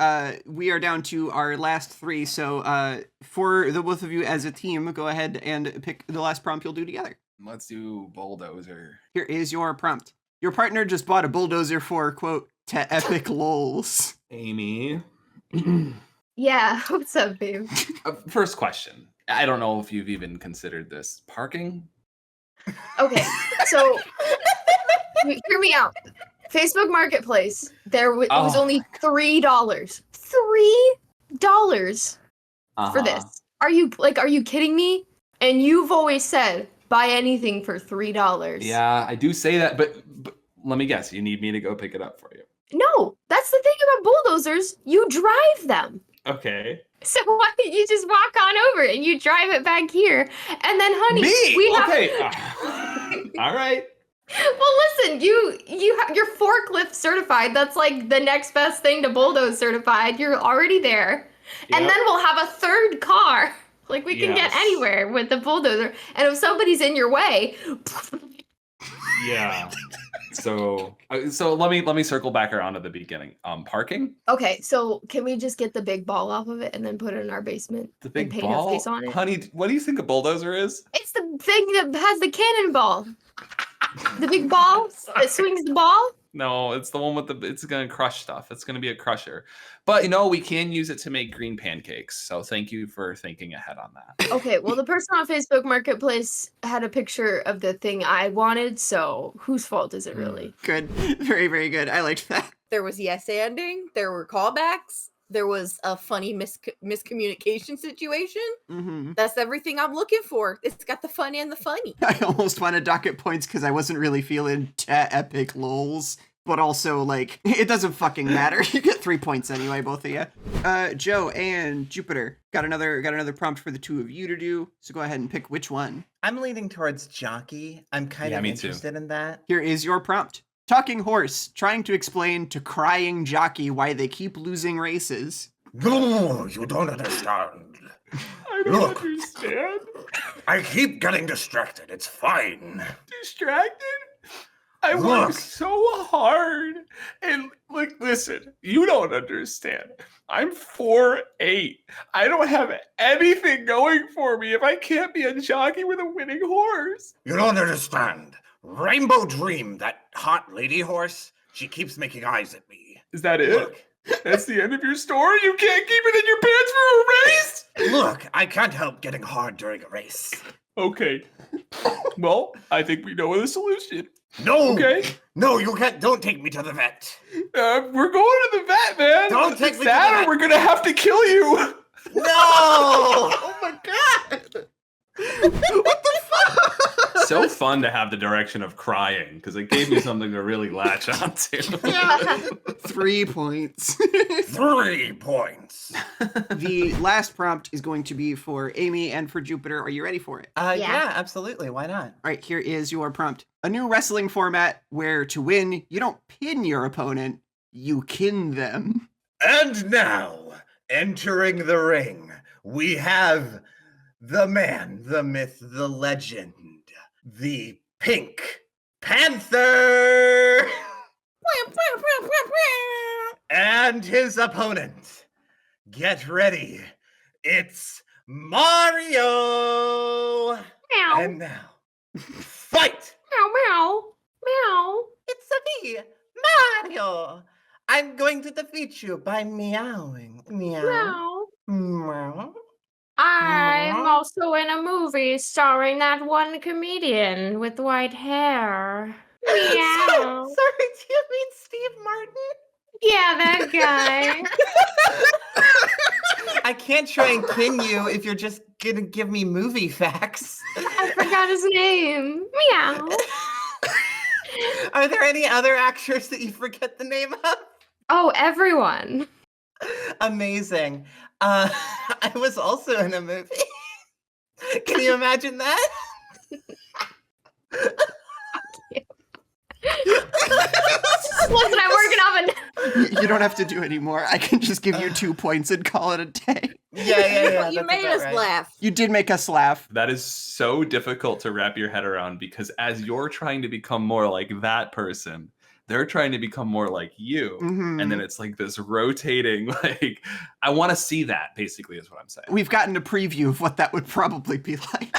Speaker 2: we are down to our last 3, so for the both of you as a team, go ahead and pick the last prompt you'll do together.
Speaker 3: Let's do bulldozer.
Speaker 2: Here is your prompt. Your partner just bought a bulldozer for, quote, to epic lols.
Speaker 3: Amy.
Speaker 4: Yeah, what's up, babe?
Speaker 3: First question. I don't know if you've even considered this. Parking?
Speaker 4: Okay, so hear me out. Facebook Marketplace. It was
Speaker 3: Oh
Speaker 4: only $3. $3 for this. Are you kidding me? And you've always said buy anything for $3.
Speaker 3: Yeah, I do say that, but let me guess. You need me to go pick it up for you.
Speaker 4: No, that's the thing about bulldozers. You drive them.
Speaker 3: Okay.
Speaker 4: So why don't you just walk on over and you drive it back here? And then, honey,
Speaker 3: Me?
Speaker 4: we have.
Speaker 3: Okay. All right.
Speaker 4: Well, listen, you're forklift certified. That's like the next best thing to bulldoze certified. You're already there. And
Speaker 3: Yep.
Speaker 4: then we'll have a third car. Like we can get
Speaker 3: Yes.
Speaker 4: anywhere with the bulldozer. And if somebody's in your way,
Speaker 3: Yeah. So let me circle back around to the beginning. Parking?
Speaker 4: okay, so can we just get the big ball off of it and then put it in our basement?
Speaker 3: The big
Speaker 4: and paint
Speaker 3: ball?
Speaker 4: our face on it?
Speaker 3: Honey, what do you think a bulldozer is?
Speaker 4: It's the thing that has the cannonball. The big ball that swings the ball.
Speaker 3: No, it's the one with it's gonna crush stuff. It's gonna be a crusher. But we can use it to make green pancakes. So thank you for thinking ahead on that.
Speaker 4: Okay, well, the person on Facebook Marketplace had a picture of the thing I wanted, so whose fault is it really?
Speaker 2: Good. Very, very good. I liked that.
Speaker 1: There was yes anding. There were callbacks. there was a funny miscommunication situation.
Speaker 2: Mm-hmm.
Speaker 1: That's everything I'm looking for. It's got the fun and the funny.
Speaker 2: I almost wanted docket points because I wasn't really feeling epic lols. But also, like, it doesn't fucking matter. You get 3 points anyway, both of you. Joe and Jupiter got another prompt for the two of you to do. So go ahead and pick which one.
Speaker 5: I'm leaning towards jockey. I'm kind of
Speaker 3: me too.
Speaker 5: interested in that.
Speaker 2: Here is your prompt. Talking horse, trying to explain to crying jockey why they keep losing races.
Speaker 7: No, you don't understand.
Speaker 6: I don't
Speaker 7: Look.
Speaker 6: understand.
Speaker 7: I keep getting distracted. It's fine.
Speaker 6: Distracted? I
Speaker 7: Look.
Speaker 6: work so hard. And like, listen, you don't understand. I'm 4'8". I don't have anything going for me if I can't be a jockey with a winning horse.
Speaker 7: You don't understand. Rainbow Dream, that hot lady horse, she keeps making eyes at me.
Speaker 6: Is that it?
Speaker 7: Look,
Speaker 6: That's the end of your story? You can't keep it in your pants for a race?
Speaker 7: look, I can't help getting hard during a race.
Speaker 6: Okay. Well, I think we know the solution.
Speaker 7: No,
Speaker 6: Okay.
Speaker 7: no, you can't. Don't take me to the vet.
Speaker 6: We're going to the vet, man.
Speaker 7: Don't take
Speaker 6: It's
Speaker 7: me to
Speaker 6: that
Speaker 7: the
Speaker 6: or
Speaker 7: vet.
Speaker 6: we're going to have to kill you.
Speaker 7: No!
Speaker 5: Oh my god!
Speaker 3: So fun to have the direction of crying because it gave me something to really latch onto.
Speaker 2: 3 points.
Speaker 7: 3 points.
Speaker 2: The last prompt is going to be for Amy and for Jupiter. Are you ready for it?
Speaker 5: Yeah, absolutely. Why not?
Speaker 2: All right, here is your prompt. A new wrestling format where to win, you don't pin your opponent, you kin them.
Speaker 7: And now, entering the ring, we have the man, the myth, the legend, the Pink Panther, and his opponent. Get ready. It's Mario.
Speaker 4: Meow.
Speaker 7: And now, fight.
Speaker 4: Meow, meow, meow.
Speaker 5: It's me, Mario. I'm going to defeat you by meowing. Meow.
Speaker 4: Meow.
Speaker 5: Meow.
Speaker 4: I'm
Speaker 5: Meow.
Speaker 4: also in a movie starring that one comedian with white hair. Meow.
Speaker 5: Sorry, do you mean Steve Martin?
Speaker 4: Yeah, that guy.
Speaker 5: I can't try and kin you if you're just gonna give me movie facts.
Speaker 4: I forgot his name. Meow.
Speaker 5: Are there any other actors that you forget the name of?
Speaker 4: Oh, everyone.
Speaker 5: Amazing. I was also in a movie. Can you imagine that?
Speaker 4: Wasn't I working off
Speaker 2: You don't have to do any more. I can just give you 2 points and call it a day.
Speaker 5: Yeah.
Speaker 1: you
Speaker 5: that's
Speaker 1: made
Speaker 5: about
Speaker 1: us
Speaker 5: right.
Speaker 1: laugh.
Speaker 2: You did make us laugh.
Speaker 3: That is so difficult to wrap your head around because as you're trying to become more like that person, they're trying to become more like you.
Speaker 2: Mhm.
Speaker 3: And then it's like this rotating, like, I want to see that, basically, is what I'm saying.
Speaker 2: We've gotten a preview of what that would probably be like.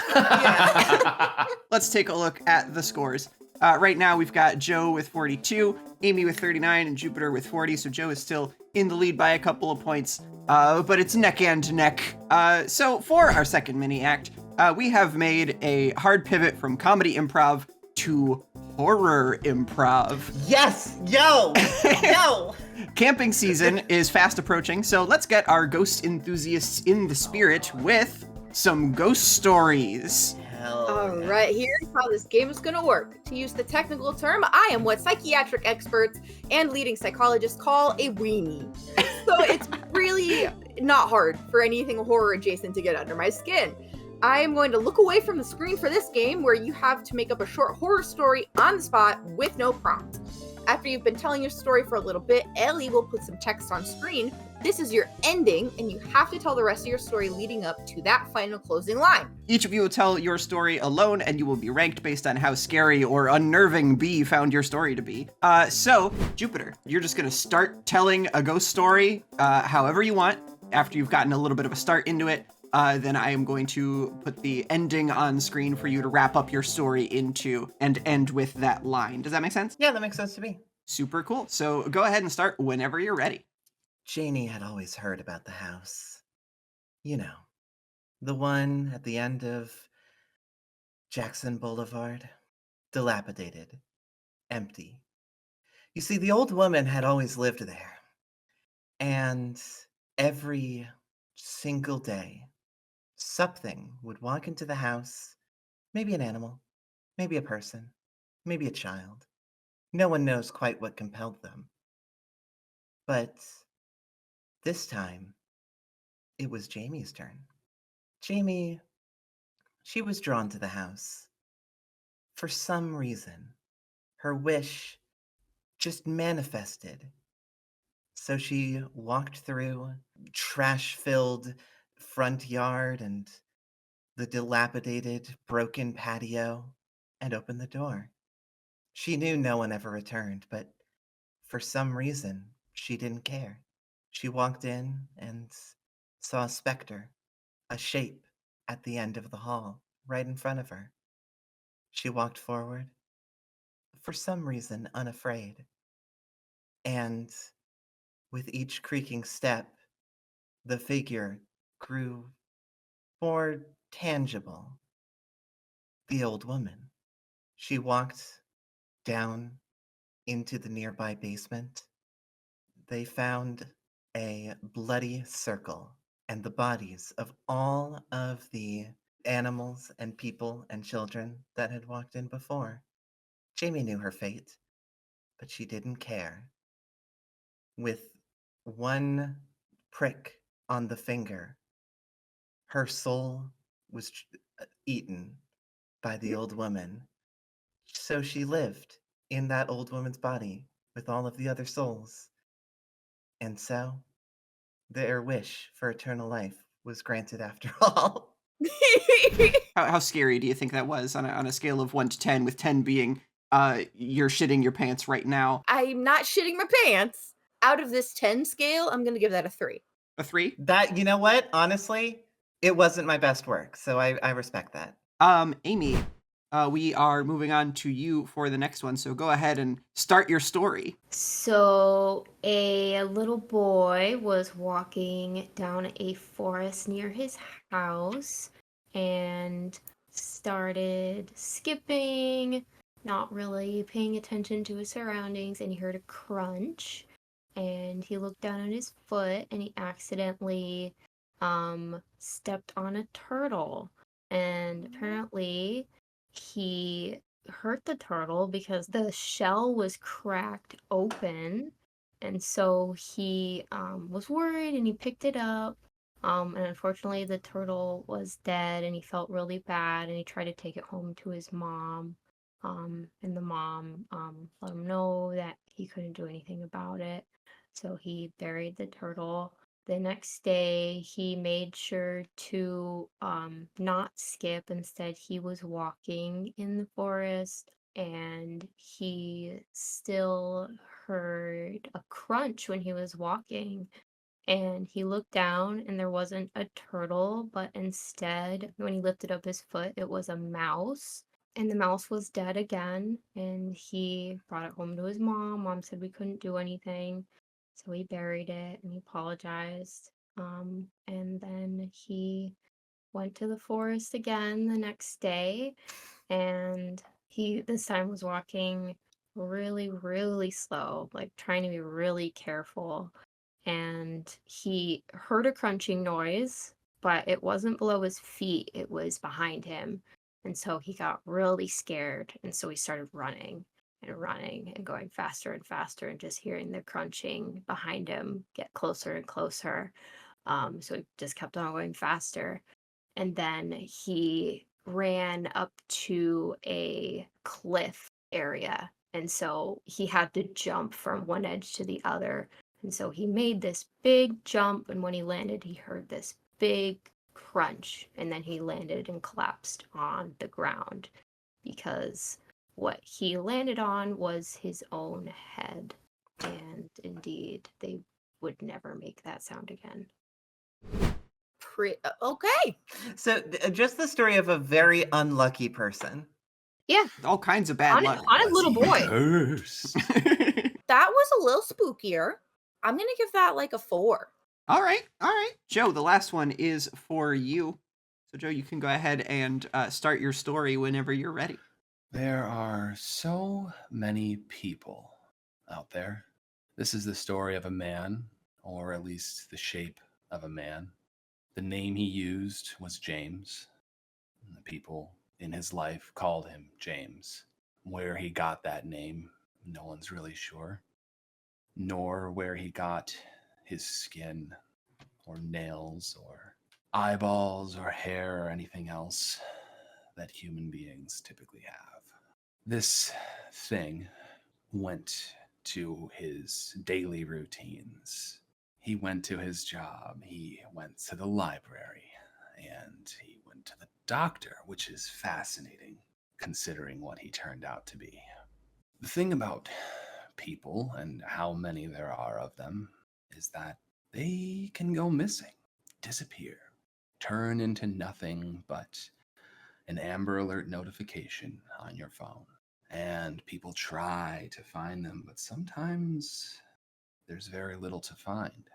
Speaker 2: Let's take a look at the scores. Right now, we've got Joe with 42, Amy with 39, and Jupiter with 40. So Joe is still in the lead by a couple of points, but it's neck and neck. So for our second mini act, we have made a hard pivot from comedy improv to horror improv.
Speaker 5: Yes, yo.
Speaker 2: Camping season is fast approaching, so let's get our ghost enthusiasts in the spirit with some ghost stories.
Speaker 5: Hell
Speaker 1: All
Speaker 5: yeah.
Speaker 1: right, here's how this game is going to work. To use the technical term, I am what psychiatric experts and leading psychologists call a weenie. So it's really not hard for anything horror adjacent to get under my skin. I am going to look away from the screen for this game where you have to make up a short horror story on the spot with no prompt. After you've been telling your story for a little bit, Ellie will put some text on screen. This is your ending, and you have to tell the rest of your story leading up to that final closing line.
Speaker 2: Each of you will tell your story alone, and you will be ranked based on how scary or unnerving B found your story to be. So, Jupiter, you're just gonna start telling a ghost story however you want. After you've gotten a little bit of a start into it, then I am going to put the ending on screen for you to wrap up your story into and end with that line. Does that make sense?
Speaker 5: Yeah, that makes sense to me.
Speaker 2: Super cool. So go ahead and start whenever you're ready.
Speaker 5: Janie had always heard about the house. You know, the one at the end of Jackson Boulevard. Dilapidated. Empty. You see, the old woman had always lived there. And every single day, something would walk into the house, maybe an animal, maybe a person, maybe a child. No one knows quite what compelled them. But this time, it was Jamie's turn. Jamie, she was drawn to the house. For some reason, her wish just manifested. So she walked through trash-filled front yard and the dilapidated, broken patio and opened the door. She knew no one ever returned, but for some reason, she didn't care. She walked in and saw a specter, a shape at the end of the hall, right in front of her. She walked forward, for some reason unafraid, and with each creaking step, the figure grew more tangible. The old woman. She walked down into the nearby basement. They found a bloody circle and the bodies of all of the animals and people and children that had walked in before. Jamie knew her fate, but she didn't care. With one prick on the finger, her soul was eaten by the old woman. So she lived in that old woman's body with all of the other souls. And so their wish for eternal life was granted after all.
Speaker 2: How scary do you think that was on a scale of 1 to 10, with 10 being you're shitting your pants right now?
Speaker 1: I'm not shitting my pants. Out of this 10 scale, I'm going to give that a 3.
Speaker 2: A 3?
Speaker 5: That, you know what? Honestly, it wasn't my best work. So I respect that.
Speaker 2: Amy, we are moving on to you for the next one. So go ahead and start your story.
Speaker 4: So, a little boy was walking down a forest near his house and started skipping, not really paying attention to his surroundings, and he heard a crunch. And he looked down at his foot and he accidentally stepped on a turtle. And apparently, he hurt the turtle because the shell was cracked open, and so he was worried and he picked it up, and unfortunately the turtle was dead and he felt really bad and he tried to take it home to his mom, and the mom let him know that he couldn't do anything about it, so he buried the turtle. The next day, he made sure to not skip. Instead, he was walking in the forest and he still heard a crunch when he was walking. And he looked down and there wasn't a turtle, but instead, when he lifted up his foot, it was a mouse. And the mouse was dead again. And he brought it home to his mom. Mom said we couldn't do anything. So he buried it and he apologized. And then he went to the forest again the next day. And he this time was walking really, really slow, like trying to be really careful. And he heard a crunching noise, but it wasn't below his feet, it was behind him. And so he got really scared. And so he started running and going faster and faster and just hearing the crunching behind him get closer and closer. So he just kept on going faster. And then he ran up to a cliff area. And so he had to jump from one edge to the other. And so he made this big jump. And when he landed, he heard this big crunch. And then he landed and collapsed on the ground because what he landed on was his own head. And indeed, they would never make that sound again.
Speaker 1: Okay.
Speaker 5: So just the story of a very unlucky person.
Speaker 4: Yeah.
Speaker 2: All kinds of bad luck.
Speaker 4: On a little boy.
Speaker 3: Curse.
Speaker 1: That was a little spookier. I'm going to give that like a 4.
Speaker 2: All right. Joe, the last one is for you. So Joe, you can go ahead and start your story whenever you're ready.
Speaker 8: There are so many people out there. This is the story of a man, or at least the shape of a man. The name he used was James. And the people in his life called him James. Where he got that name, no one's really sure. Nor where he got his skin, or nails, or eyeballs, or hair, or anything else that human beings typically have. This thing went to his daily routines. He went to his job, he went to the library, and he went to the doctor, which is fascinating considering what he turned out to be. The thing about people and how many there are of them is that they can go missing, disappear, turn into nothing but an Amber Alert notification on your phone. And people try to find them, but sometimes there's very little to find.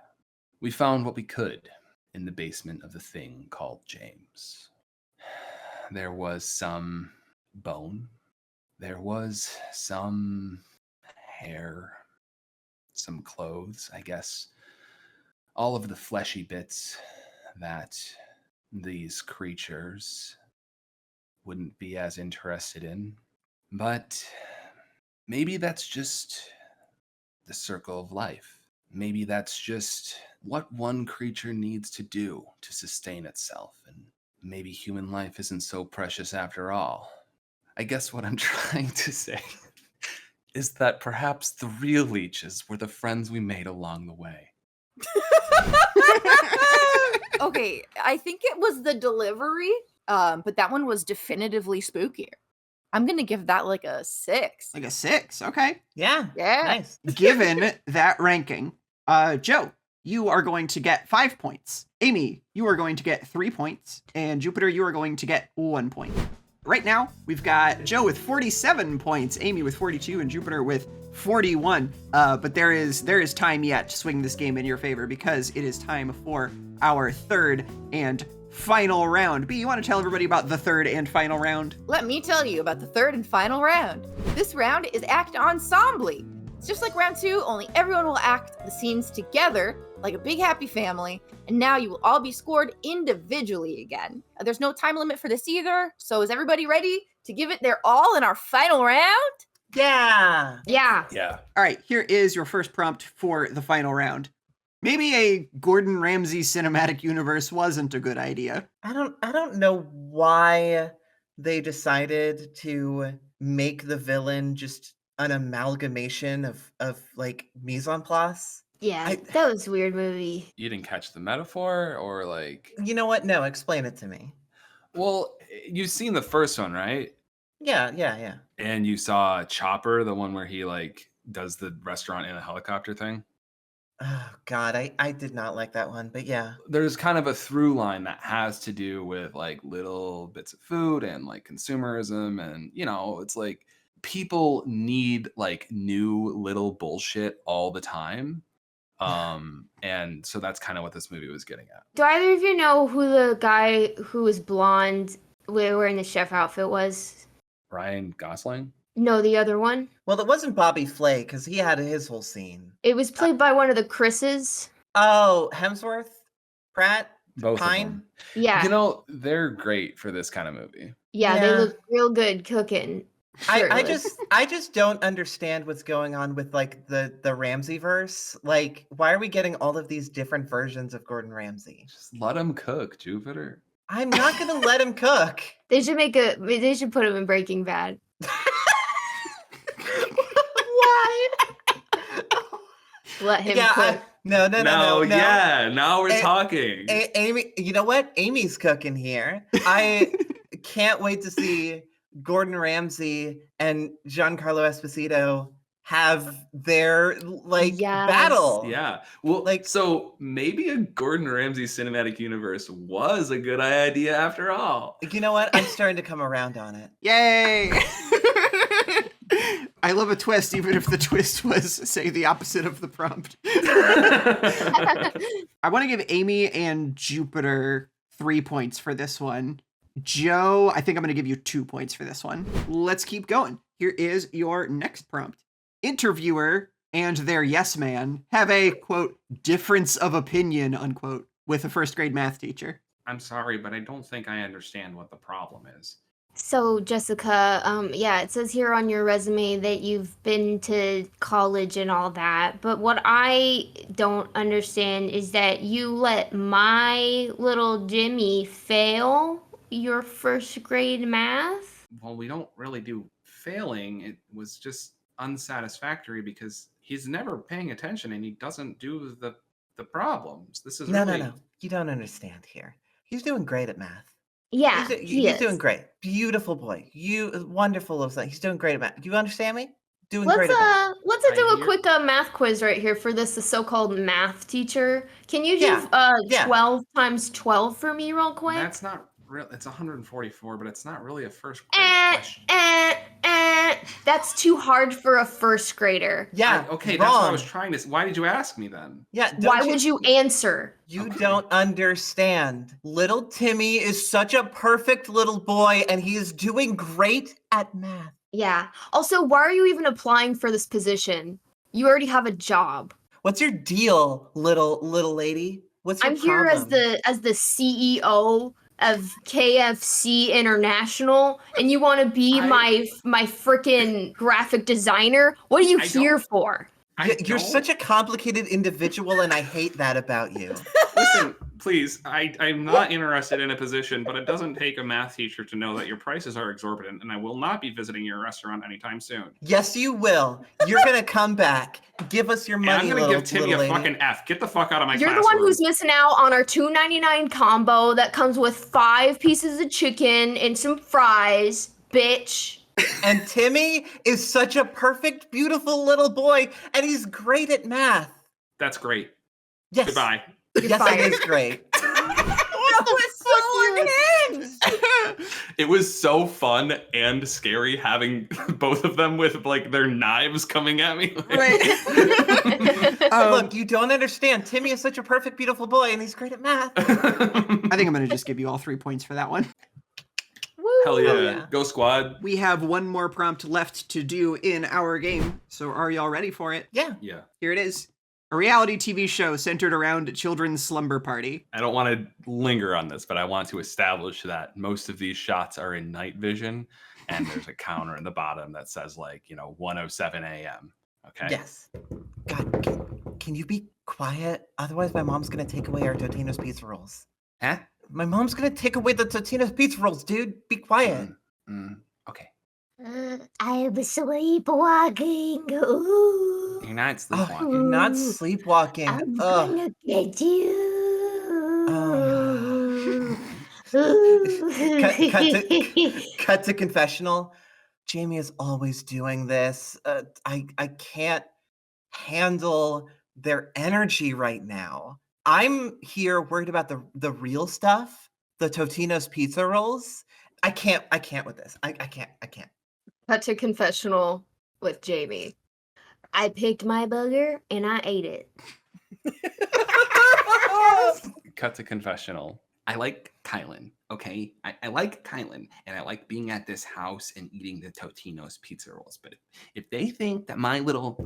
Speaker 8: We found what we could in the basement of the thing called James. There was some bone. There was some hair, some clothes, I guess. All of the fleshy bits that these creatures wouldn't be as interested in. But maybe that's just the circle of life. Maybe that's just what one creature needs to do to sustain itself. And maybe human life isn't so precious after all. I guess what I'm trying to say is that perhaps the real leeches were the friends we made along the way.
Speaker 1: Okay, I think it was the delivery, but that one was definitively spookier. I'm gonna give that like a 6.
Speaker 2: Like a 6, okay.
Speaker 5: Yeah.
Speaker 1: Yeah.
Speaker 5: Nice.
Speaker 2: Given that ranking, Joe, you are going to get 5 points. Amy, you are going to get 3 points. And Jupiter, you are going to get 1 point. Right now, we've got Joe with 47 points, Amy with 42, and Jupiter with 41. But there is time yet to swing this game in your favor because it is time for our third and final round. B, you want to tell everybody about the third and final round?
Speaker 1: Let me tell you about the third and final round. This round is act Ensembl-y. It's just like round 2, only everyone will act the scenes together like a big happy family, and now you will all be scored individually again. There's no time limit for this either, so is everybody ready to give it their all in our final round?
Speaker 5: Yeah.
Speaker 4: Yeah.
Speaker 8: Yeah.
Speaker 2: All right, here is your first prompt for the final round. Maybe a Gordon Ramsay cinematic universe wasn't a good idea.
Speaker 5: I don't know why they decided to make the villain just an amalgamation of like mise en place.
Speaker 4: Yeah, that was a weird movie.
Speaker 8: You didn't catch the metaphor, or like...
Speaker 5: You know what? No, explain it to me.
Speaker 8: Well, you've seen the first one, right?
Speaker 5: Yeah.
Speaker 8: And you saw Chopper, the one where he like does the restaurant in a helicopter thing.
Speaker 5: Oh God, I did not like that one, but yeah.
Speaker 8: There's kind of a through line that has to do with like little bits of food and like consumerism, and it's like people need like new little bullshit all the time. And so that's kind of what this movie was getting at.
Speaker 4: Do either of you know who the guy who was blonde wearing the chef outfit was?
Speaker 8: Ryan Gosling?
Speaker 4: No, the other one.
Speaker 5: Well, it wasn't Bobby Flay because he had his whole scene.
Speaker 4: It was played by one of the Chris's.
Speaker 5: Oh, Hemsworth, Pratt,
Speaker 8: Both of
Speaker 5: Pine.
Speaker 8: them.
Speaker 4: Yeah.
Speaker 8: They're great for this kind of movie.
Speaker 4: Yeah, they
Speaker 5: Yeah.
Speaker 4: look real good cooking.
Speaker 5: I
Speaker 4: shirtless.
Speaker 5: just don't understand what's going on with like the Ramsey verse. Like, why are we getting all of these different versions of Gordon Ramsay?
Speaker 8: Just let him cook, Jupiter.
Speaker 5: I'm not gonna let him cook.
Speaker 4: They should put him in Breaking Bad.
Speaker 5: Why?
Speaker 4: Let him
Speaker 5: Yeah,
Speaker 4: cook.
Speaker 5: No.
Speaker 8: Yeah, now we're
Speaker 5: Eh,
Speaker 8: talking.
Speaker 5: Amy, you know what? Amy's cooking here. I can't wait to see Gordon Ramsay and Giancarlo Esposito have their like
Speaker 4: Yes.
Speaker 5: battle.
Speaker 8: Yeah. Well, so maybe a Gordon Ramsay cinematic universe was a good idea after all.
Speaker 5: You know what? I'm starting to come around on it.
Speaker 2: Yay! I love a twist, even if the twist was, say, the opposite of the prompt. I want to give Amy and Jupiter 3 points for this one. Joe, I think I'm going to give you 2 points for this one. Let's keep going. Here is your next prompt. Interviewer and their yes man have a, quote, difference of opinion, unquote, with a first grade math teacher.
Speaker 3: I'm sorry, but I don't think I understand what the problem is.
Speaker 4: So, Jessica, yeah, it says here on your resume that you've been to college and all that, but what I don't understand is that you let my little Jimmy fail your first grade math?
Speaker 3: Well, we don't really do failing. It was just unsatisfactory because he's never paying attention and he doesn't do the problems. This is
Speaker 5: No,
Speaker 3: really...
Speaker 5: no. You don't understand here. He's doing great at math.
Speaker 4: Yeah,
Speaker 5: He's doing great. Beautiful boy. Wonderful little son. He's doing great at math. Do you understand me? Doing great at math.
Speaker 4: Let's
Speaker 3: I
Speaker 4: do a
Speaker 3: hear-
Speaker 4: quick math quiz right here for this so-called math teacher. Can you do
Speaker 5: Yeah.
Speaker 4: 12 times 12 for me real quick?
Speaker 3: That's not real. It's 144, but it's not really a first grade question.
Speaker 4: That's too hard for a first grader.
Speaker 5: Yeah.
Speaker 3: Okay,
Speaker 5: wrong.
Speaker 3: that's what I was trying to... Why did you ask me then?
Speaker 5: Yeah.
Speaker 4: Why would you answer?
Speaker 5: You
Speaker 3: Okay.
Speaker 5: don't understand. Little Timmy is such a perfect little boy, and he is doing great at math.
Speaker 4: Yeah. Also, why are you even applying for this position? You already have a job.
Speaker 5: What's your deal, little lady? What's your
Speaker 4: I'm here as
Speaker 5: problem?
Speaker 4: the CEO of KFC International, and you want to be my freaking graphic designer? What are you
Speaker 3: I
Speaker 4: here
Speaker 3: don't-
Speaker 4: for?
Speaker 5: You're such a complicated individual, and I hate that about you.
Speaker 3: Listen, please, I'm not interested in a position, but it doesn't take a math teacher to know that your prices are exorbitant, and I will not be visiting your restaurant anytime soon.
Speaker 5: Yes, you will. You're gonna come back. Give us your
Speaker 3: And
Speaker 5: money,
Speaker 3: I'm gonna
Speaker 5: little,
Speaker 3: give Timmy
Speaker 5: little
Speaker 3: a
Speaker 5: lady.
Speaker 3: fucking F. Get the fuck out of my
Speaker 4: You're the
Speaker 3: classroom.
Speaker 4: one who's missing out on our $2.99 combo that comes with 5 pieces of chicken and some fries, bitch.
Speaker 5: And Timmy is such a perfect, beautiful little boy, and he's great at math.
Speaker 3: That's great.
Speaker 5: Yes.
Speaker 3: Goodbye.
Speaker 5: Yes,
Speaker 4: fired.
Speaker 5: it is great.
Speaker 1: That was so unhinged.
Speaker 3: It was so fun and scary having both of them with like their knives coming at me.
Speaker 5: Look, you don't understand. Timmy is such a perfect, beautiful boy, and he's great at math.
Speaker 2: I think I'm going to just give you all 3 points for that one.
Speaker 3: Hell yeah.
Speaker 5: yeah.
Speaker 3: Go squad.
Speaker 2: We have one more prompt left to do in our game, so are y'all ready for it?
Speaker 5: Yeah.
Speaker 3: Yeah.
Speaker 2: Here it is. A reality TV show centered around a children's slumber party.
Speaker 3: I don't want to linger on this, but I want to establish that most of these shots are in night vision, and there's a counter in the bottom that says 1:07 a.m. Okay.
Speaker 5: Yes. God, can you be quiet? Otherwise, my mom's gonna take away our Totino's pizza rolls.
Speaker 3: Huh?
Speaker 5: My mom's gonna take away the Totino's pizza rolls, dude. Be quiet.
Speaker 3: Okay.
Speaker 9: I'm sleepwalking. Ooh,
Speaker 3: You're not
Speaker 5: Oh,
Speaker 3: sleepwalking.
Speaker 5: you're not sleepwalking.
Speaker 9: I'm
Speaker 5: Ugh.
Speaker 9: gonna get you.
Speaker 5: Cut to confessional. Jamie is always doing this. I can't handle their energy right now. I'm here worried about the real stuff, the Totino's pizza rolls. I can't with this. I can't.
Speaker 4: Cut to confessional with Jamie. I picked my burger and I ate it.
Speaker 3: Cut to confessional. I like Kylan, okay? I like Kylan, and I like being at this house and eating the Totino's pizza rolls. But if they think that my little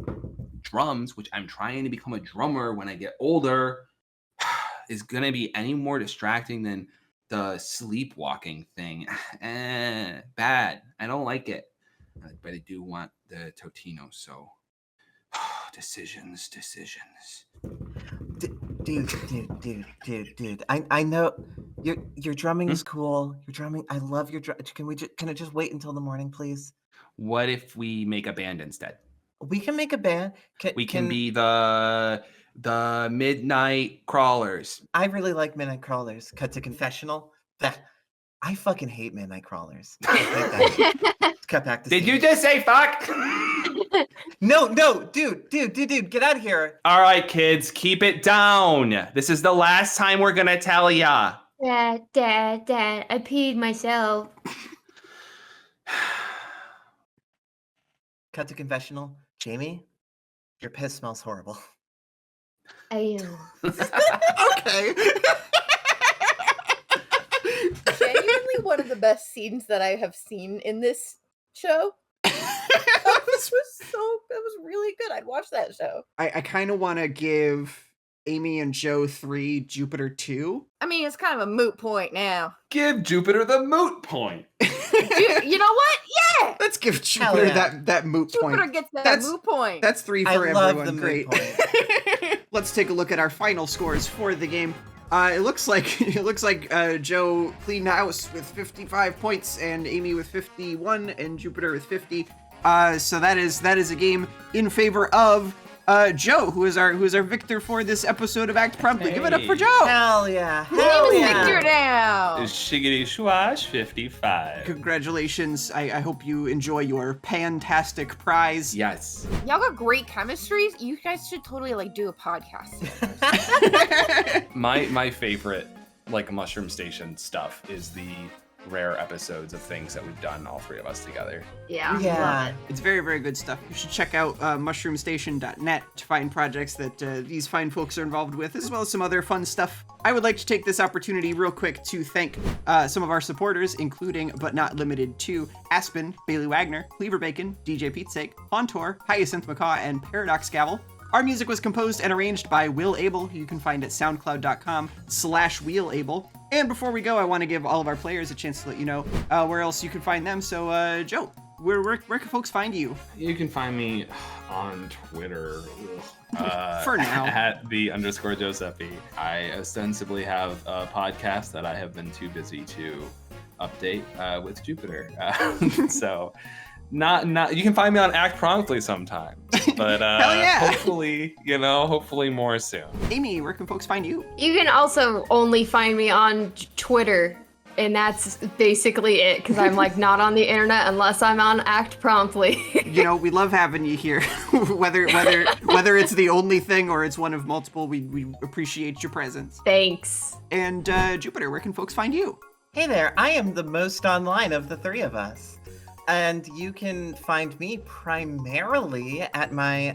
Speaker 3: drums, which I'm trying to become a drummer when I get older, is going to be any more distracting than the sleepwalking thing, bad. I don't like it. But I do want the Totino, so decisions.
Speaker 5: Dude. I know your drumming is cool. Your drumming, I love your drum. Can it just wait until the morning, please?
Speaker 3: What if we make a band instead?
Speaker 5: We can make a band.
Speaker 3: We can be the Midnight Crawlers.
Speaker 5: I really like Midnight Crawlers. Cut to confessional. I fucking hate Midnight Crawlers. I hate that. Cut back to
Speaker 3: Did you
Speaker 5: scene.
Speaker 3: just say fuck?
Speaker 5: No, dude, get out of here.
Speaker 3: All right, kids, keep it down. This is the last time we're gonna tell ya.
Speaker 4: Dad, I peed myself.
Speaker 5: Cut to confessional. Jamie, your piss smells horrible.
Speaker 4: I am.
Speaker 2: Okay.
Speaker 1: Genuinely one of the best scenes that I have seen in this show. That was really good. I'd watch that show.
Speaker 2: I kind of want to give Amy and Joe 3, Jupiter 2.
Speaker 1: I mean, it's kind of a moot point now.
Speaker 3: Give Jupiter the moot point.
Speaker 1: You know what? Yeah!
Speaker 2: Let's give
Speaker 5: Hell
Speaker 2: Jupiter
Speaker 5: yeah.
Speaker 2: that moot
Speaker 1: Jupiter
Speaker 2: point.
Speaker 1: gets that
Speaker 2: That's-
Speaker 1: moot point.
Speaker 2: That's 3 for
Speaker 5: I
Speaker 2: everyone.
Speaker 5: love the
Speaker 2: Great.
Speaker 5: moot point.
Speaker 2: Let's take a look at our final scores for the game. It looks like Joe cleaned house with 55 points, and Amy with 51, and Jupiter with 50. So that is a game in favor of Joe, who is our victor for this episode of Act Promptly. Give it up for
Speaker 3: Hey.
Speaker 2: Joe.
Speaker 5: Hell yeah.
Speaker 1: His name
Speaker 5: Hell
Speaker 1: is
Speaker 5: yeah.
Speaker 1: Victor now.
Speaker 3: Shiggity schwash 55.
Speaker 2: Congratulations. I hope you enjoy your fantastic prize.
Speaker 3: Yes.
Speaker 1: Y'all got great chemistry. You guys should totally like do a podcast.
Speaker 3: My favorite like Mushroom Station stuff is the rare episodes of things that we've done, all three of us together.
Speaker 4: Yeah.
Speaker 5: Yeah.
Speaker 2: It's very, very good stuff. You should check out mushroomstation.net to find projects that these fine folks are involved with, as well as some other fun stuff. I would like to take this opportunity real quick to thank some of our supporters, including, but not limited to, Aspen, Bailey Wagner, Cleaver Bacon, DJ Pete Hontor, Hyacinth Macaw, and Paradox Gavel. Our music was composed and arranged by Will Abel, who you can find at soundcloud.com/WheelAbel. And before we go, I want to give all of our players a chance to let you know where else you can find them. So, Joe, where can folks find you?
Speaker 3: You can find me on Twitter.
Speaker 2: For now.
Speaker 3: At @the_Giuseppe. I ostensibly have a podcast that I have been too busy to update with Jupiter. So not you can find me on Act Promptly sometime. But
Speaker 2: Hell yeah.
Speaker 3: hopefully more soon.
Speaker 2: Amy, where can folks find you?
Speaker 4: You can also only find me on Twitter, and that's basically it, because I'm like not on the internet unless I'm on Act Promptly.
Speaker 2: You know, we love having you here. whether it's the only thing or it's one of multiple, we appreciate your presence.
Speaker 4: Thanks.
Speaker 2: And Jupiter, where can folks find you?
Speaker 5: Hey there, I am the most online of the three of us. And you can find me primarily at my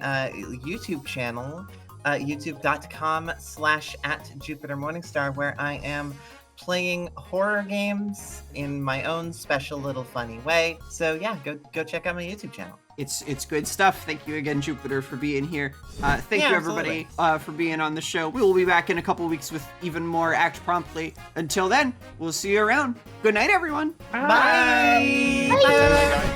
Speaker 5: YouTube channel, youtube.com/@JupiterMorningstar, where I am playing horror games in my own special little funny way. So yeah, go check out my YouTube channel.
Speaker 2: It's good stuff. Thank you again, Jupiter, for being here. Thank
Speaker 5: Yeah,
Speaker 2: you, everybody, for being on the show. We will be back in a couple weeks with even more Act Promptly. Until then, we'll see you around. Good night, everyone.
Speaker 5: Bye.
Speaker 9: Bye.
Speaker 5: Bye.